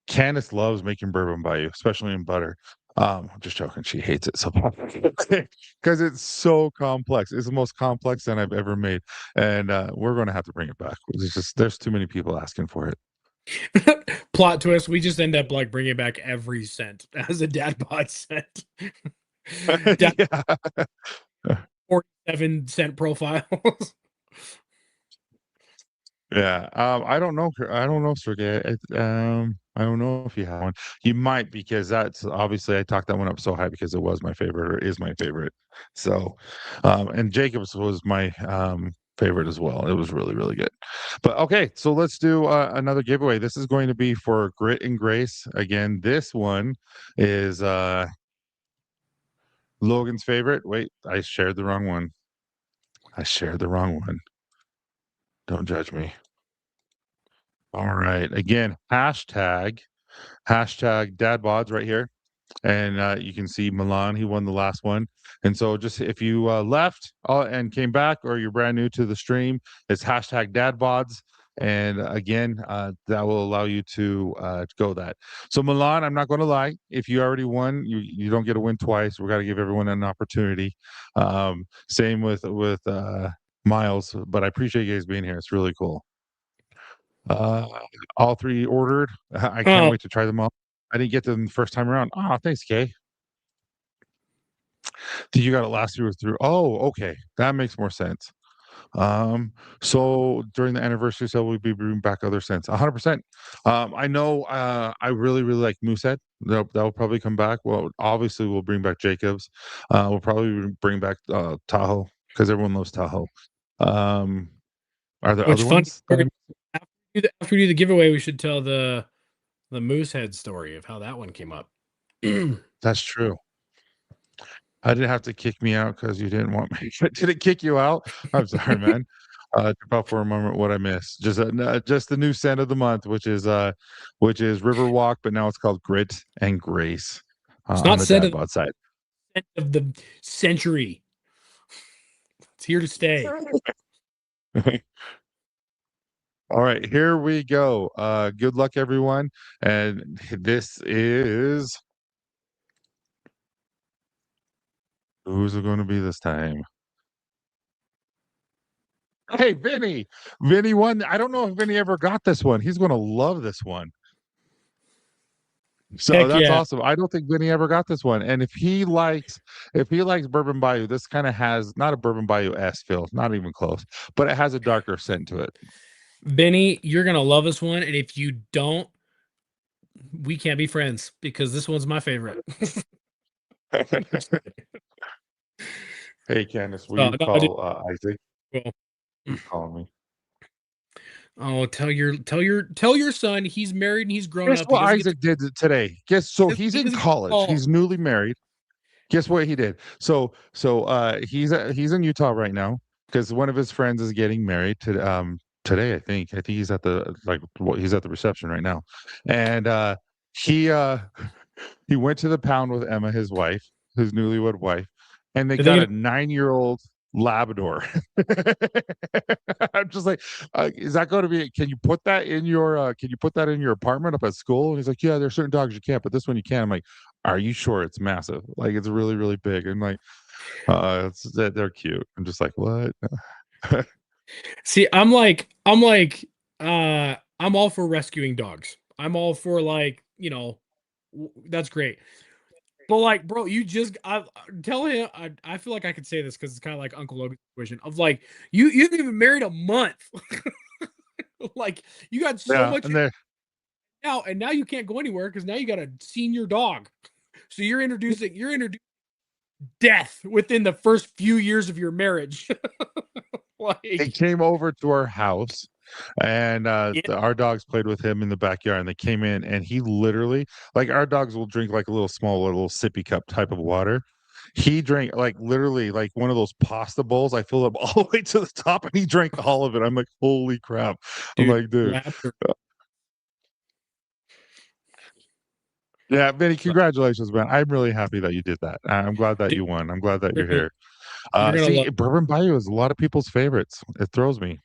Candace loves making bourbon bayou, especially in butter. I'm just joking. She hates it so much because it's so complex. It's the most complex that I've ever made, and we're gonna have to bring it back. It's just there's too many people asking for it. Plot twist, we just end up like bringing back every scent as a dad bod scent. Dad Yeah. 47 cent profiles. Yeah, I don't know. I don't know, Sergey. I don't know if you have one. You might because that's obviously I talked that one up so high because it was my favorite or is my favorite. So, and Jacob's was my favorite as well. It was really really good. But okay, so let's do another giveaway. This is going to be for Grit and Grace. Again, this one is Logan's favorite. Wait, I shared the wrong one. I shared the wrong one. Don't judge me. All right. Again, hashtag Dad Bods right here. And you can see Milan, he won the last one. And so just if you left and came back or you're brand new to the stream, it's hashtag Dad Bods. And again, that will allow you to go that. So Milan, I'm not going to lie. If you already won, you don't get to win twice. We got to give everyone an opportunity. Same with Miles, but I appreciate you guys being here. It's really cool. Uh, all three ordered. I can't Oh, wait to try them all. I didn't get them the first time around. Oh, thanks, Kay. You got it last year through. Oh, okay, that makes more sense. So during the anniversary sale, we'll be bringing back other scents. 100%. I know. I really, really like Moosehead. That'll probably come back. Well, obviously, we'll bring back Jacobs. We'll probably bring back Tahoe because everyone loves Tahoe. Um, are there which other fun. ones? That After we do the giveaway, we should tell the moose head story of how that one came up. That's true. I didn't have to kick me out because you didn't want me. Did it kick you out? I'm sorry, man. Trip out for a moment. What I missed? Just the new scent of the month, which is Riverwalk, but now it's called Grit and Grace It's on not the scent Dad of Bod side. the century. It's here to stay. All right, here we go. Good luck, everyone. And this is who's it going to be this time? Hey, Vinny. Vinny won. I don't know if Vinny ever got this one. He's going to love this one. So Heck that's yeah. awesome. I don't think Vinny ever got this one. And if he likes Bourbon Bayou, this kind of has not a Bourbon Bayou S feel, not even close, but it has a darker scent to it. Benny, you're gonna love this one, and if you don't, we can't be friends because this one's my favorite. Hey, Candace, will Oh you no, I did. call Isaac? Well, He's calling me. oh, tell your son he's married and he's grown Guess up. He what doesn't get to Isaac did today? Guess so he's he in doesn't get to college. call. He's newly married. Guess what he did? He's in Utah right now because one of his friends is getting married today. I think he's at the he's at the reception right now, and he uh he went to the pound with Emma, his wife, his newlywed wife, and they Did they got get a 9-year-old Labrador. I'm just like, is that going to be? Can you put that in your? Can you put that in your apartment up at school? And he's like, yeah, there's certain dogs you can't, but this one you can. I'm like, are you sure it's massive? Like it's really, really big. And like, they're cute. I'm just like, what? See, I'm all for rescuing dogs. I'm all for that's great. But like, bro, I tell him I feel like I could say this because it's kind of like Uncle Logan's situation of like you haven't even married a month. Like you got so Yeah, much and they now, and now you can't go anywhere because now you got a senior dog. So you're introducing death within the first few years of your marriage. they Like, came over to our house and yeah, our dogs played with him in the backyard and they came in and he literally like our dogs will drink like a little sippy cup type of water. He drank like literally like one of those pasta bowls. I filled up all the way to the top and he drank all of it. I'm like, holy crap. I'm dude, like, dude. Labrador. Yeah, Vinny, congratulations, man. I'm really happy that you did that. I'm glad that Dude, you won. I'm glad that you're you're gonna, here. you're gonna love. See, Bourbon Bayou is a lot of people's favorites. It throws me.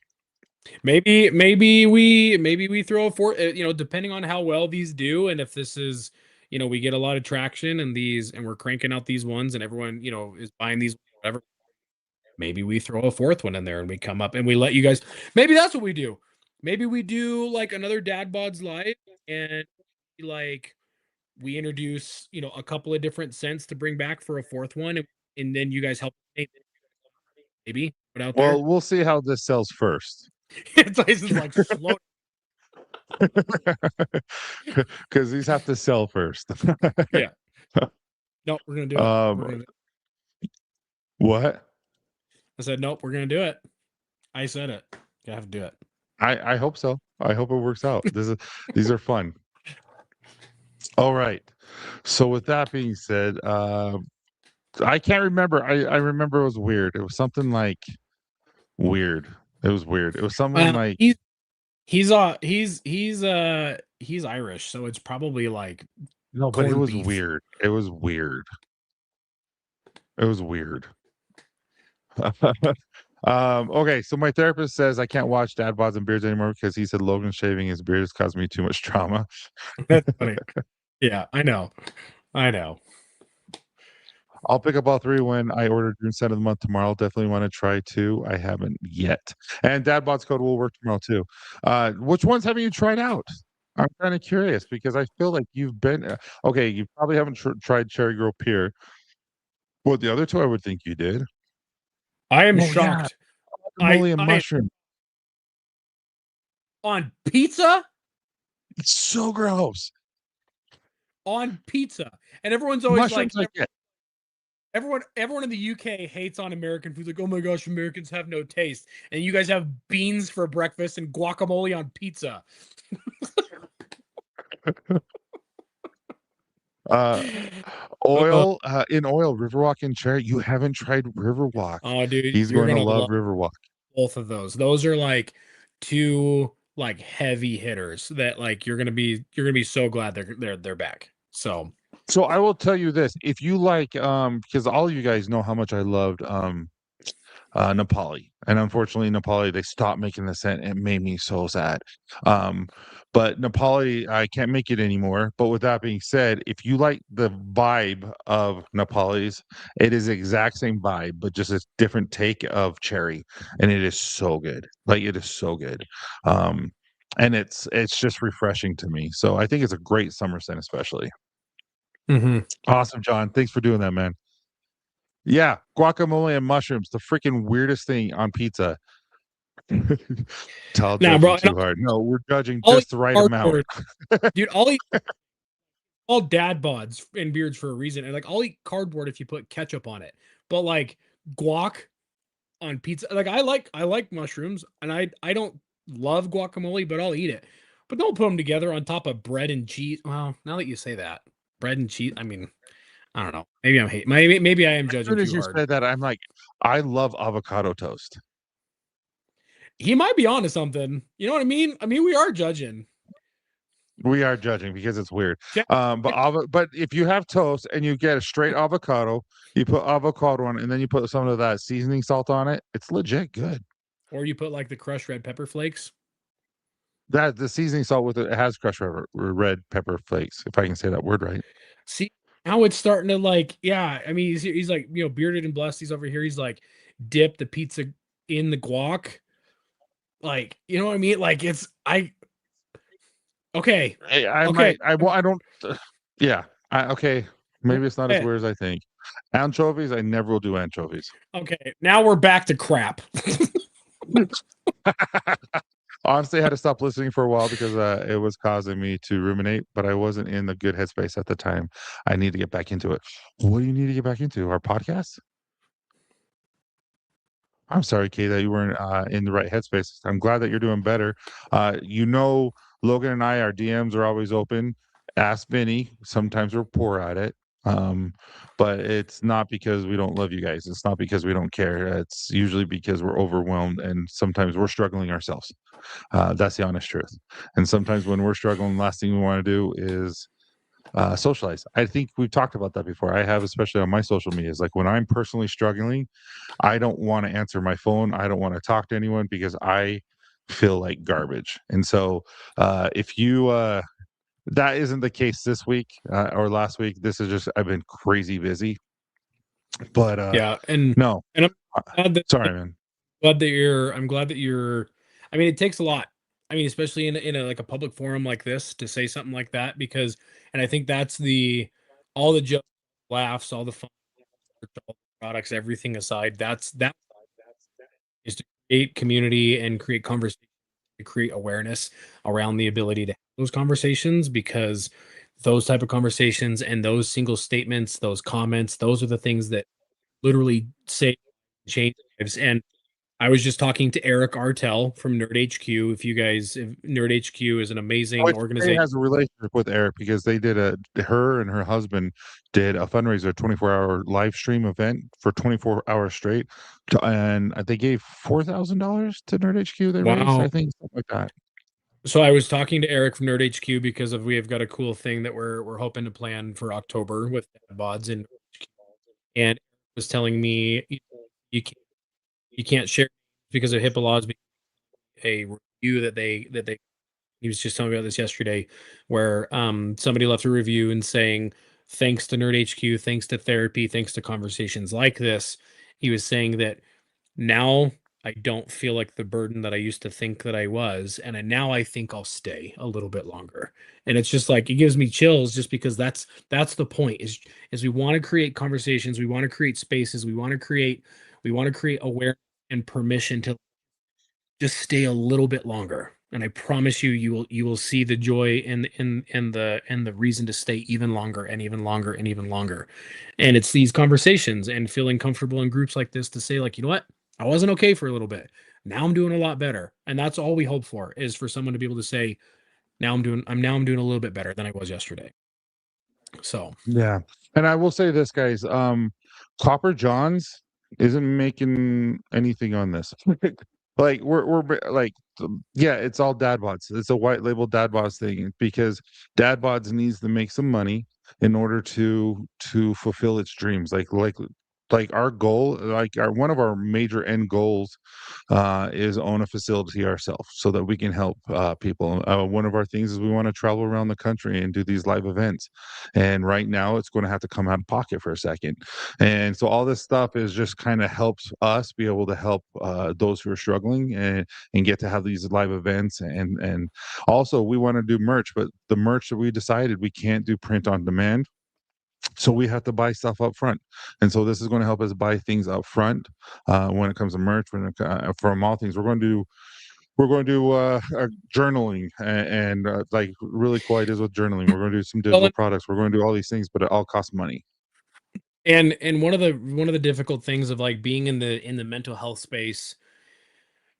Maybe we throw a four. Depending on how well these do, and if this is, we get a lot of traction and we're cranking out these ones, and everyone, is buying these, whatever. Maybe we throw a fourth one in there, and we come up and we let you guys. Maybe that's what we do. Maybe we do like another Dad Bods live, and like we introduce, a couple of different scents to bring back for a fourth one, and then you guys help. Maybe put out there. Well, we'll see how this sells first. It's like slow. Because these have to sell first. Yeah. No, we're gonna do it. We're um, gonna. what? I said, nope, we're gonna do it. I said it. You have to do it. I hope so. I hope it works out. These are fun. All right. So with that being said, I can't remember. I remember it was weird. It was something like weird. It was weird. It was someone Well, like he's Irish, so it's probably like no, but it corned was beef. weird. It was weird. It was weird. Okay, so my therapist says I can't watch Dad Bods and Beards anymore because he said Logan shaving his beard has caused me too much trauma. That's funny. Yeah, I know. I know. I'll pick up all three when I order June set of the month tomorrow. Definitely want to try two. I haven't yet. And Dad Bods code will work tomorrow too. Which ones haven't you tried out? I'm kind of curious because I feel like you've been okay. You probably haven't tried Cherry Girl Pier. Well, the other two I would think you did. I am Oh yeah, shocked. guacamole and I mushroom. on pizza? It's so gross. On pizza. And everyone's always like Mushrooms I get. everyone in the UK hates on American food. Like, oh my gosh, Americans have no taste. And you guys have beans for breakfast and guacamole on pizza. Uh, Oh, oil in oil, Riverwalk and cherry. You haven't tried Riverwalk. oh, dude, He's you're going to gonna love love Riverwalk. both of those. Those are like two like heavy hitters that like you're gonna be so glad they're back. So So I will tell you this: if you like, because all of you guys know how much I loved Nepali, and unfortunately, Nepali they stopped making the scent. It made me so sad. Um, but Nepali, I can't make it anymore. But with that being said, if you like the vibe of Nepali's, it is the exact same vibe, but just a different take of cherry, and it is so good. Like it is so good. Um, and it's just refreshing to me. So I think it's a great summer scent, especially. mhm. Awesome, John. Thanks for doing that, man. Yeah, guacamole and mushrooms, the freaking weirdest thing on pizza. Tall Now, judging bro, and too hard. No, we're judging I'll eat just the right amount. cardboard, dude. I'll eat all dad bods and beards for a reason. And like I'll eat cardboard if you put ketchup on it. But like guac on pizza, like I like mushrooms and I don't love guacamole, but I'll eat it. But don't put them together on top of bread and cheese. Well, now that you say that, bread and cheese. I mean, I don't know. Maybe I'm hate. Maybe I am As judging soon as too you hard. said that, I'm like, I love avocado toast. He might be onto something. You know what I mean? I mean, we are judging. We are judging because it's weird. Check, But if you have toast and you get a straight avocado, you put avocado on it, and then you put some of that seasoning salt on it, it's legit good. or you put like the crushed red pepper flakes. That the seasoning salt with it has crushed red pepper flakes, if I can say that word right. See, now it's starting to like, yeah. I mean, he's like, bearded and blessed. He's over here. He's like, dip the pizza in the guac. Like, you know what I mean? Like, okay, I okay, might. Well, I don't. Yeah. Okay. Maybe it's not as eh, weird as I think. Anchovies. I never will do anchovies. okay. Now we're back to crap. Honestly, I had to stop listening for a while because it was causing me to ruminate, but I wasn't in the good headspace at the time. I need to get back into it. What do you need to get back into? Our podcast? I'm sorry, Kay, that you weren't in the right headspace. I'm glad that you're doing better. Logan and I, our DMs are always open. Ask Vinny. Sometimes we're poor at it. Um, but it's not because we don't love you guys. It's not because we don't care. It's usually because we're overwhelmed and sometimes we're struggling ourselves. That's the honest truth. And sometimes when we're struggling, the last thing we want to do is socialize. I think we've talked about that before. I have, especially on my social medias. Like when I'm personally struggling, I don't want to answer my phone. I don't want to talk to anyone because I feel like garbage. And so, if you that isn't the case this week or last week, this is just I've been crazy busy. But Yeah, and no, I'm uh, glad that sorry, man. I'm glad that you're. I mean, it takes a lot. I mean, especially in a like a public forum like this to say something like that because, and I think that's the all the jokes, laughs, all the fun, all the products, everything aside. That is to create community and create conversation, to create awareness around the ability to have those conversations because those type of conversations and those single statements, those comments, those are the things that literally say change lives. And I was just talking to Eric Artel from Nerd HQ. If Nerd HQ is an amazing Which Ray organization. has a relationship with Eric because they did her and her husband did a fundraiser, 24-hour live stream event for 24 hours straight. And they gave $4,000 to Nerd HQ. They raised, Wow. I think, something like that. So I was talking to Eric from Nerd HQ because we have got a cool thing that we're hoping to plan for October with Dad Bods and was telling me you can't. You can't share because of HIPAA laws. A review that they he was just telling me about this yesterday, where somebody left a review and saying, thanks to Nerd HQ, thanks to therapy, thanks to conversations like this, he was saying that now I don't feel like the burden that I used to think that I was, and now I think I'll stay a little bit longer. And it's just like it gives me chills just because that's the point is we want to create conversations, we want to create spaces, we want to create awareness and permission to just stay a little bit longer. And I promise you, you will see the joy and the reason to stay even longer and even longer and even longer. And it's these conversations and feeling comfortable in groups like this to say, like, you know what, I wasn't okay for a little bit. Now I'm doing a lot better. And that's all we hope for is for someone to be able to say, now I'm doing a little bit better than I was yesterday. So Yeah. And I will say this, guys, Copper Johns isn't making anything on this. Like like yeah, it's all Dad Bods. It's a white label Dad Bods thing because Dad Bods needs to make some money in order to fulfill its dreams. Like our goal, like our one of our major end goals is own a facility ourselves so that we can help people. One of our things is we want to travel around the country and do these live events. And right now, it's going to have to come out of pocket for a second. And so all this stuff is just kind of helps us be able to help those who are struggling and get to have these live events. And also, we want to do merch, but the merch that we decided we can't do print on demand, so we have to buy stuff up front. And so this is going to help us buy things up front when it comes to merch. From all things, we're going to do journaling and like really cool ideas with journaling. We're going to do some well, digital products. We're going to do all these things, but it all costs money. and one of the difficult things of like being in the mental health space.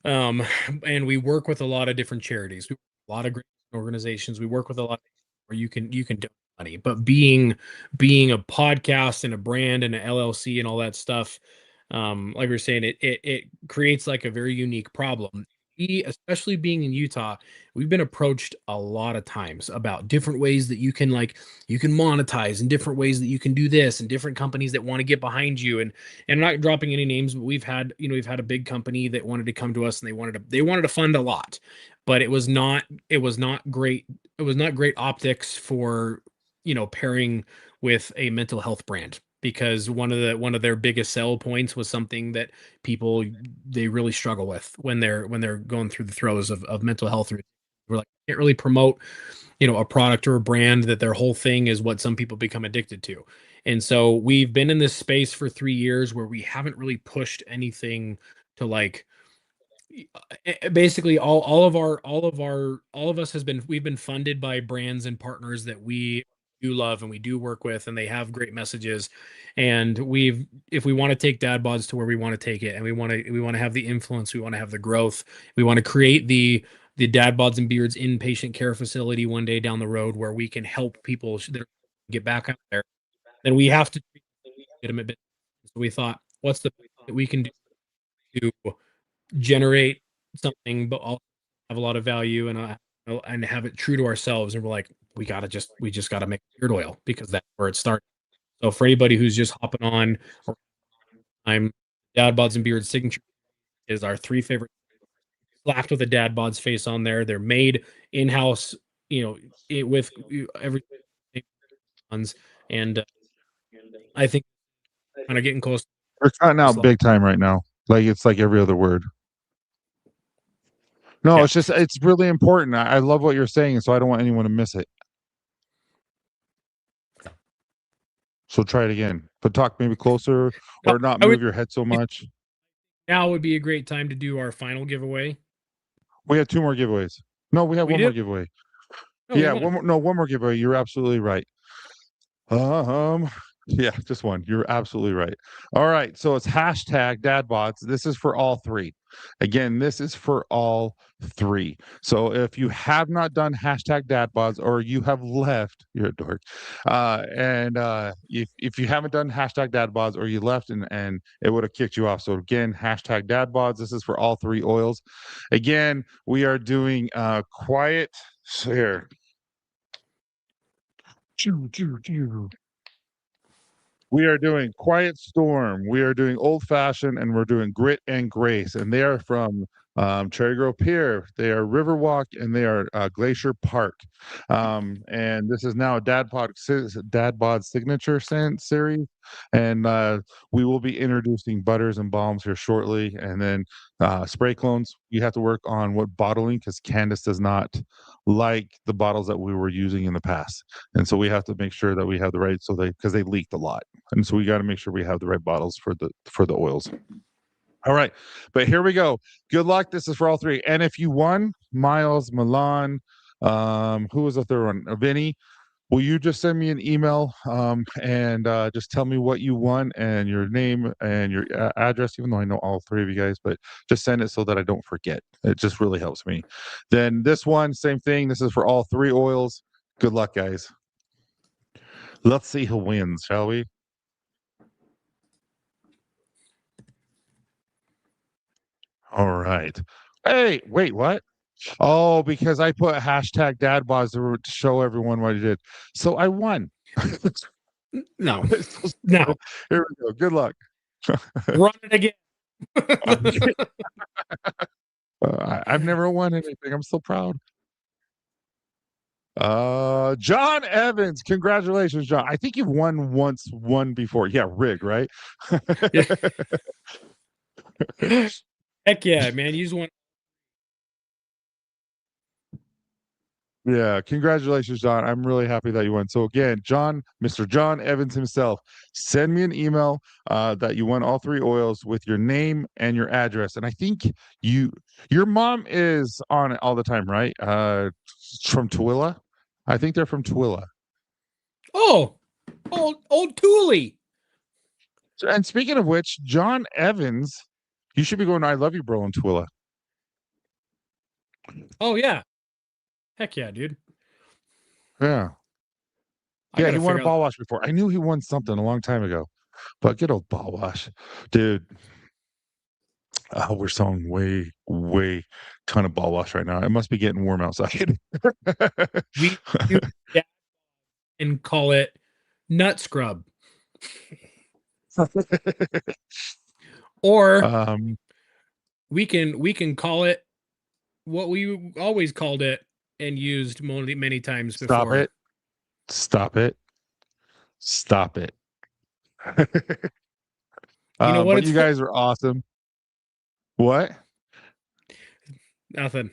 Um, and we work with a lot of different charities. We work with a lot of great organizations. We work with a lot where you can donate money. But being a podcast and a brand and an LLC and all that stuff, like we are saying, it creates like a very unique problem. We, especially being in Utah, we've been approached a lot of times about different ways that you can monetize and different ways that you can do this and different companies that want to get behind you and I'm not dropping any names, but we've had a big company that wanted to come to us and they wanted to fund a lot, but it was not great. It was not great optics for pairing with a mental health brand because one of their biggest sell points was something that people they really struggle with when they're going through the throes of mental health. We're like can't really promote a product or a brand that their whole thing is what some people become addicted to. And so we've been in this space for 3 years where we haven't really pushed anything to like basically all of us has been we've been funded by brands and partners that we do love and we do work with and they have great messages and we've if we want to take dad bods to where we want to take it and we want to have the influence, we want to have the growth, we want to create the Dad Bods and Beards inpatient care facility one day down the road where we can help people get back out there, then we have to get them a bit. So we thought, what's the that we can do to generate something, but also have a lot of value and have it true to ourselves. And we're like, we just gotta make beard oil because that's where it started. So for anybody who's just hopping on, I'm Dad Bods and Beards signature is our three favorite slapped with a dad bod's face on there. They're made in house, with every ones, and I think kind of getting close. We're cutting Just out big time right now. Like it's like every other word. No, yeah, it's really important. I love what you're saying, so I don't want anyone to miss it. So try it again, but talk maybe closer no, or not I would move your head so much. now would be a great time to do our final giveaway. We had two more giveaways. No, we have We one do. more giveaway. No, we Yeah, have one. one more giveaway. You're absolutely right. Um, yeah, just one. You're absolutely right. All right, so it's hashtag dadbots. This is for all three. Again, this is for all three. So if you have not done hashtag dadbots or you have left, you're a dork. And if you haven't done hashtag dadbots or you left and it would have kicked you off. So again, hashtag dadbots. This is for all three oils. Again, we are doing quiet. So here. We are doing Quiet Storm, we are doing Old Fashioned, and we're doing Grit and Grace, and they are from Cherry Grove Pier. They are Riverwalk, and they are Glacier Park. And this is now a Dad Bod signature series, and we will be introducing butters and balms here shortly, and then spray clones. We have to work on what bottling because Candace does not like the bottles that we were using in the past, and so we have to make sure that we have the right, so they, because they leaked a lot, and so we got to make sure we have the right bottles for the oils. All right, but here we go. Good luck. This is for all three. And if you won, Miles, Milan, who was the third one? Vinny. Will you just send me an email and just tell me what you won and your name and your address, even though I know all three of you guys, but just send it so that I don't forget. It just really helps me. Then this one, same thing. This is for all three oils. Good luck, guys. Let's see who wins, shall we? All right. Hey, wait, what? Oh, because I put hashtag Dad Bods to show everyone what he did. So I won. No, no. Here we go. Good luck. Run it again. I've never won anything. I'm so proud. John Evans, congratulations, John. I think you've won before. Yeah, Rig, right? Heck yeah, man. You just want. Yeah, congratulations, John. I'm really happy that you won. So again, John, Mr. John Evans himself, send me an email that you won all three oils with your name and your address. And I think your mom is on it all the time, right? From Tooele. I think they're from Tooele. Oh, old Thule. And speaking of which, John Evans, you should be going to I Love You, Bro in Tooele. Oh yeah. Heck yeah, dude. Yeah. Yeah, he won a ball wash before. I knew he won something a long time ago. But good old ball wash. Dude. Oh, we're selling way ton of ball wash right now. It must be getting warm outside. We do that and call it nut scrub. Or we can call it what we always called it and used many times Stop before. it. Stop it. Stop it. You know what But it's you for? guys are awesome. What? Nothing.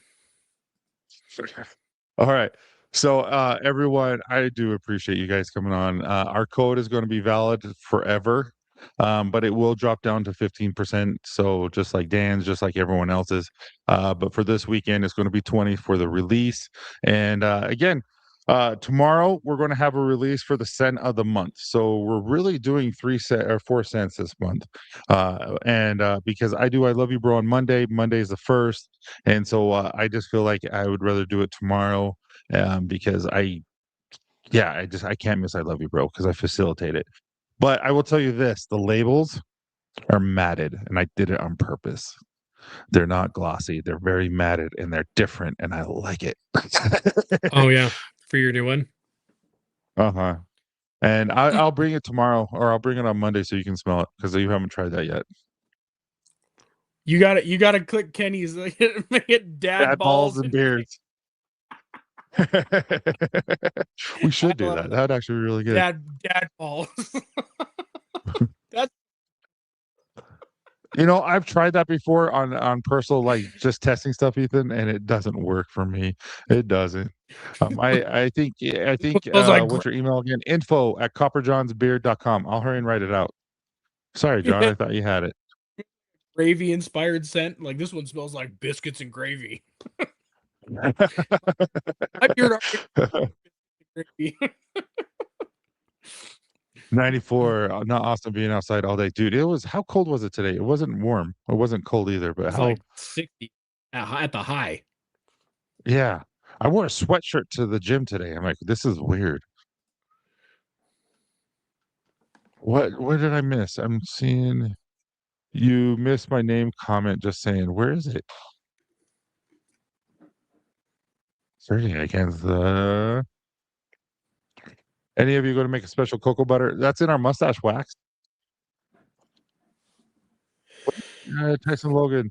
All right. So everyone, I do appreciate you guys coming on. Our code is going to be valid forever. But it will drop down to 15%. So just like Dan's, just like everyone else's. But for this weekend, it's going to be 20 for the release. And again, tomorrow we're going to have a release for the scent of the month. So we're really doing 4 cents this month. And because I Love You Bro on Monday. Monday is the first. And so I just feel like I would rather do it tomorrow because I can't miss I Love You Bro because I facilitate it. But I will tell you this, the labels are matted, and I did it on purpose. They're not glossy. They're very matted, and they're different, and I like it. Oh yeah, for your new one. Uh-huh. And I'll bring it tomorrow, or I'll bring it on Monday so you can smell it because you haven't tried that yet. You got to click Kenny's make it Dad Balls Balls and Beards. We should do that. That'd actually be really good. Dad Balls. That's I've tried that before on personal, like just testing stuff, Ethan, and it doesn't work for me. It doesn't. I think like what's your email again? info@copperjohnsbeard.com. I'll hurry and write it out. Sorry, John. I thought you had it. Gravy inspired scent. Like this one smells like biscuits and gravy. My beard gravy. 94, not Austin being outside all day. Dude, how cold was it today? It wasn't warm. It wasn't cold either, but It's like 60 at the high. Yeah. I wore a sweatshirt to the gym today. I'm like, this is weird. What did I miss? I'm seeing you missed my name comment just saying, where is it? Searching against the Any of you going to make a special cocoa butter? That's in our mustache wax. Tyson Logan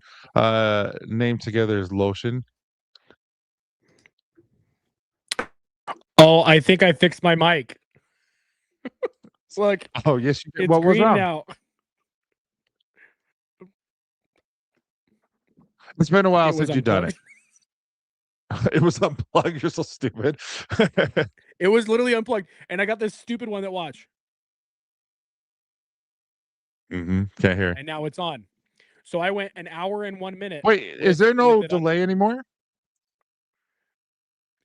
named together as lotion. Oh, I think I fixed my mic. Look, Oh yes, you did. it's What was green wrong? now. It's been a while It was since you've done unplugged. it. It was unplugged. You're so stupid. It was literally unplugged, and I got this stupid one that watch, Can't hear. and now it's on. So I went an hour and 1 minute. Wait, is there no delay anymore?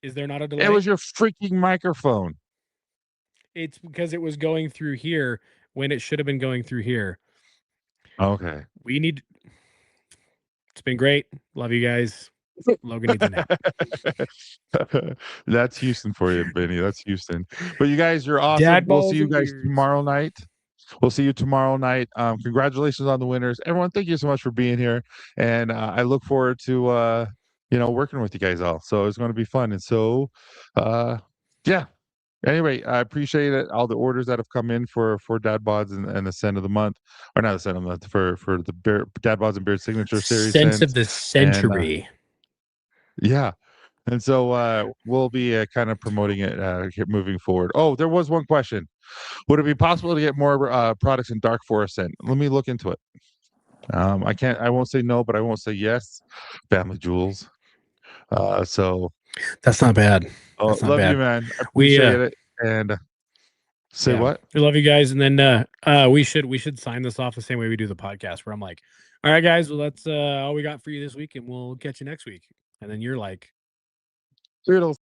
Is there not a It delay? was your freaking microphone. It's because it was going through here when it should have been going through here. Okay. We need. It's been great. Love you guys. Logan needs a nap. That's Houston for you, Benny. That's Houston. But you guys, you're awesome. Dad We'll balls see you and guys beards. tomorrow night. We'll see you tomorrow night. Congratulations on the winners, everyone. Thank you so much for being here, and I look forward to working with you guys all. So it's going to be fun, and so yeah. Anyway, I appreciate it. All the orders that have come in for Dad Bods and the scent of the month, or not the scent of the month, for the Dad Bods and Beard Signature Series Sense of scents. the century. Yeah. And so we'll be kind of promoting it moving forward. Oh, there was one question. Would it be possible to get more products in dark forest scent? Let me look into it. I won't say no, but I won't say yes. Family jewels. So that's not bad. That's not love bad. you, man. I appreciate it. And say what? We love you guys. And then we should sign this off the same way we do the podcast, where I'm like, all right, guys, well, that's all we got for you this week, and we'll catch you next week. And then you're like, Toodles.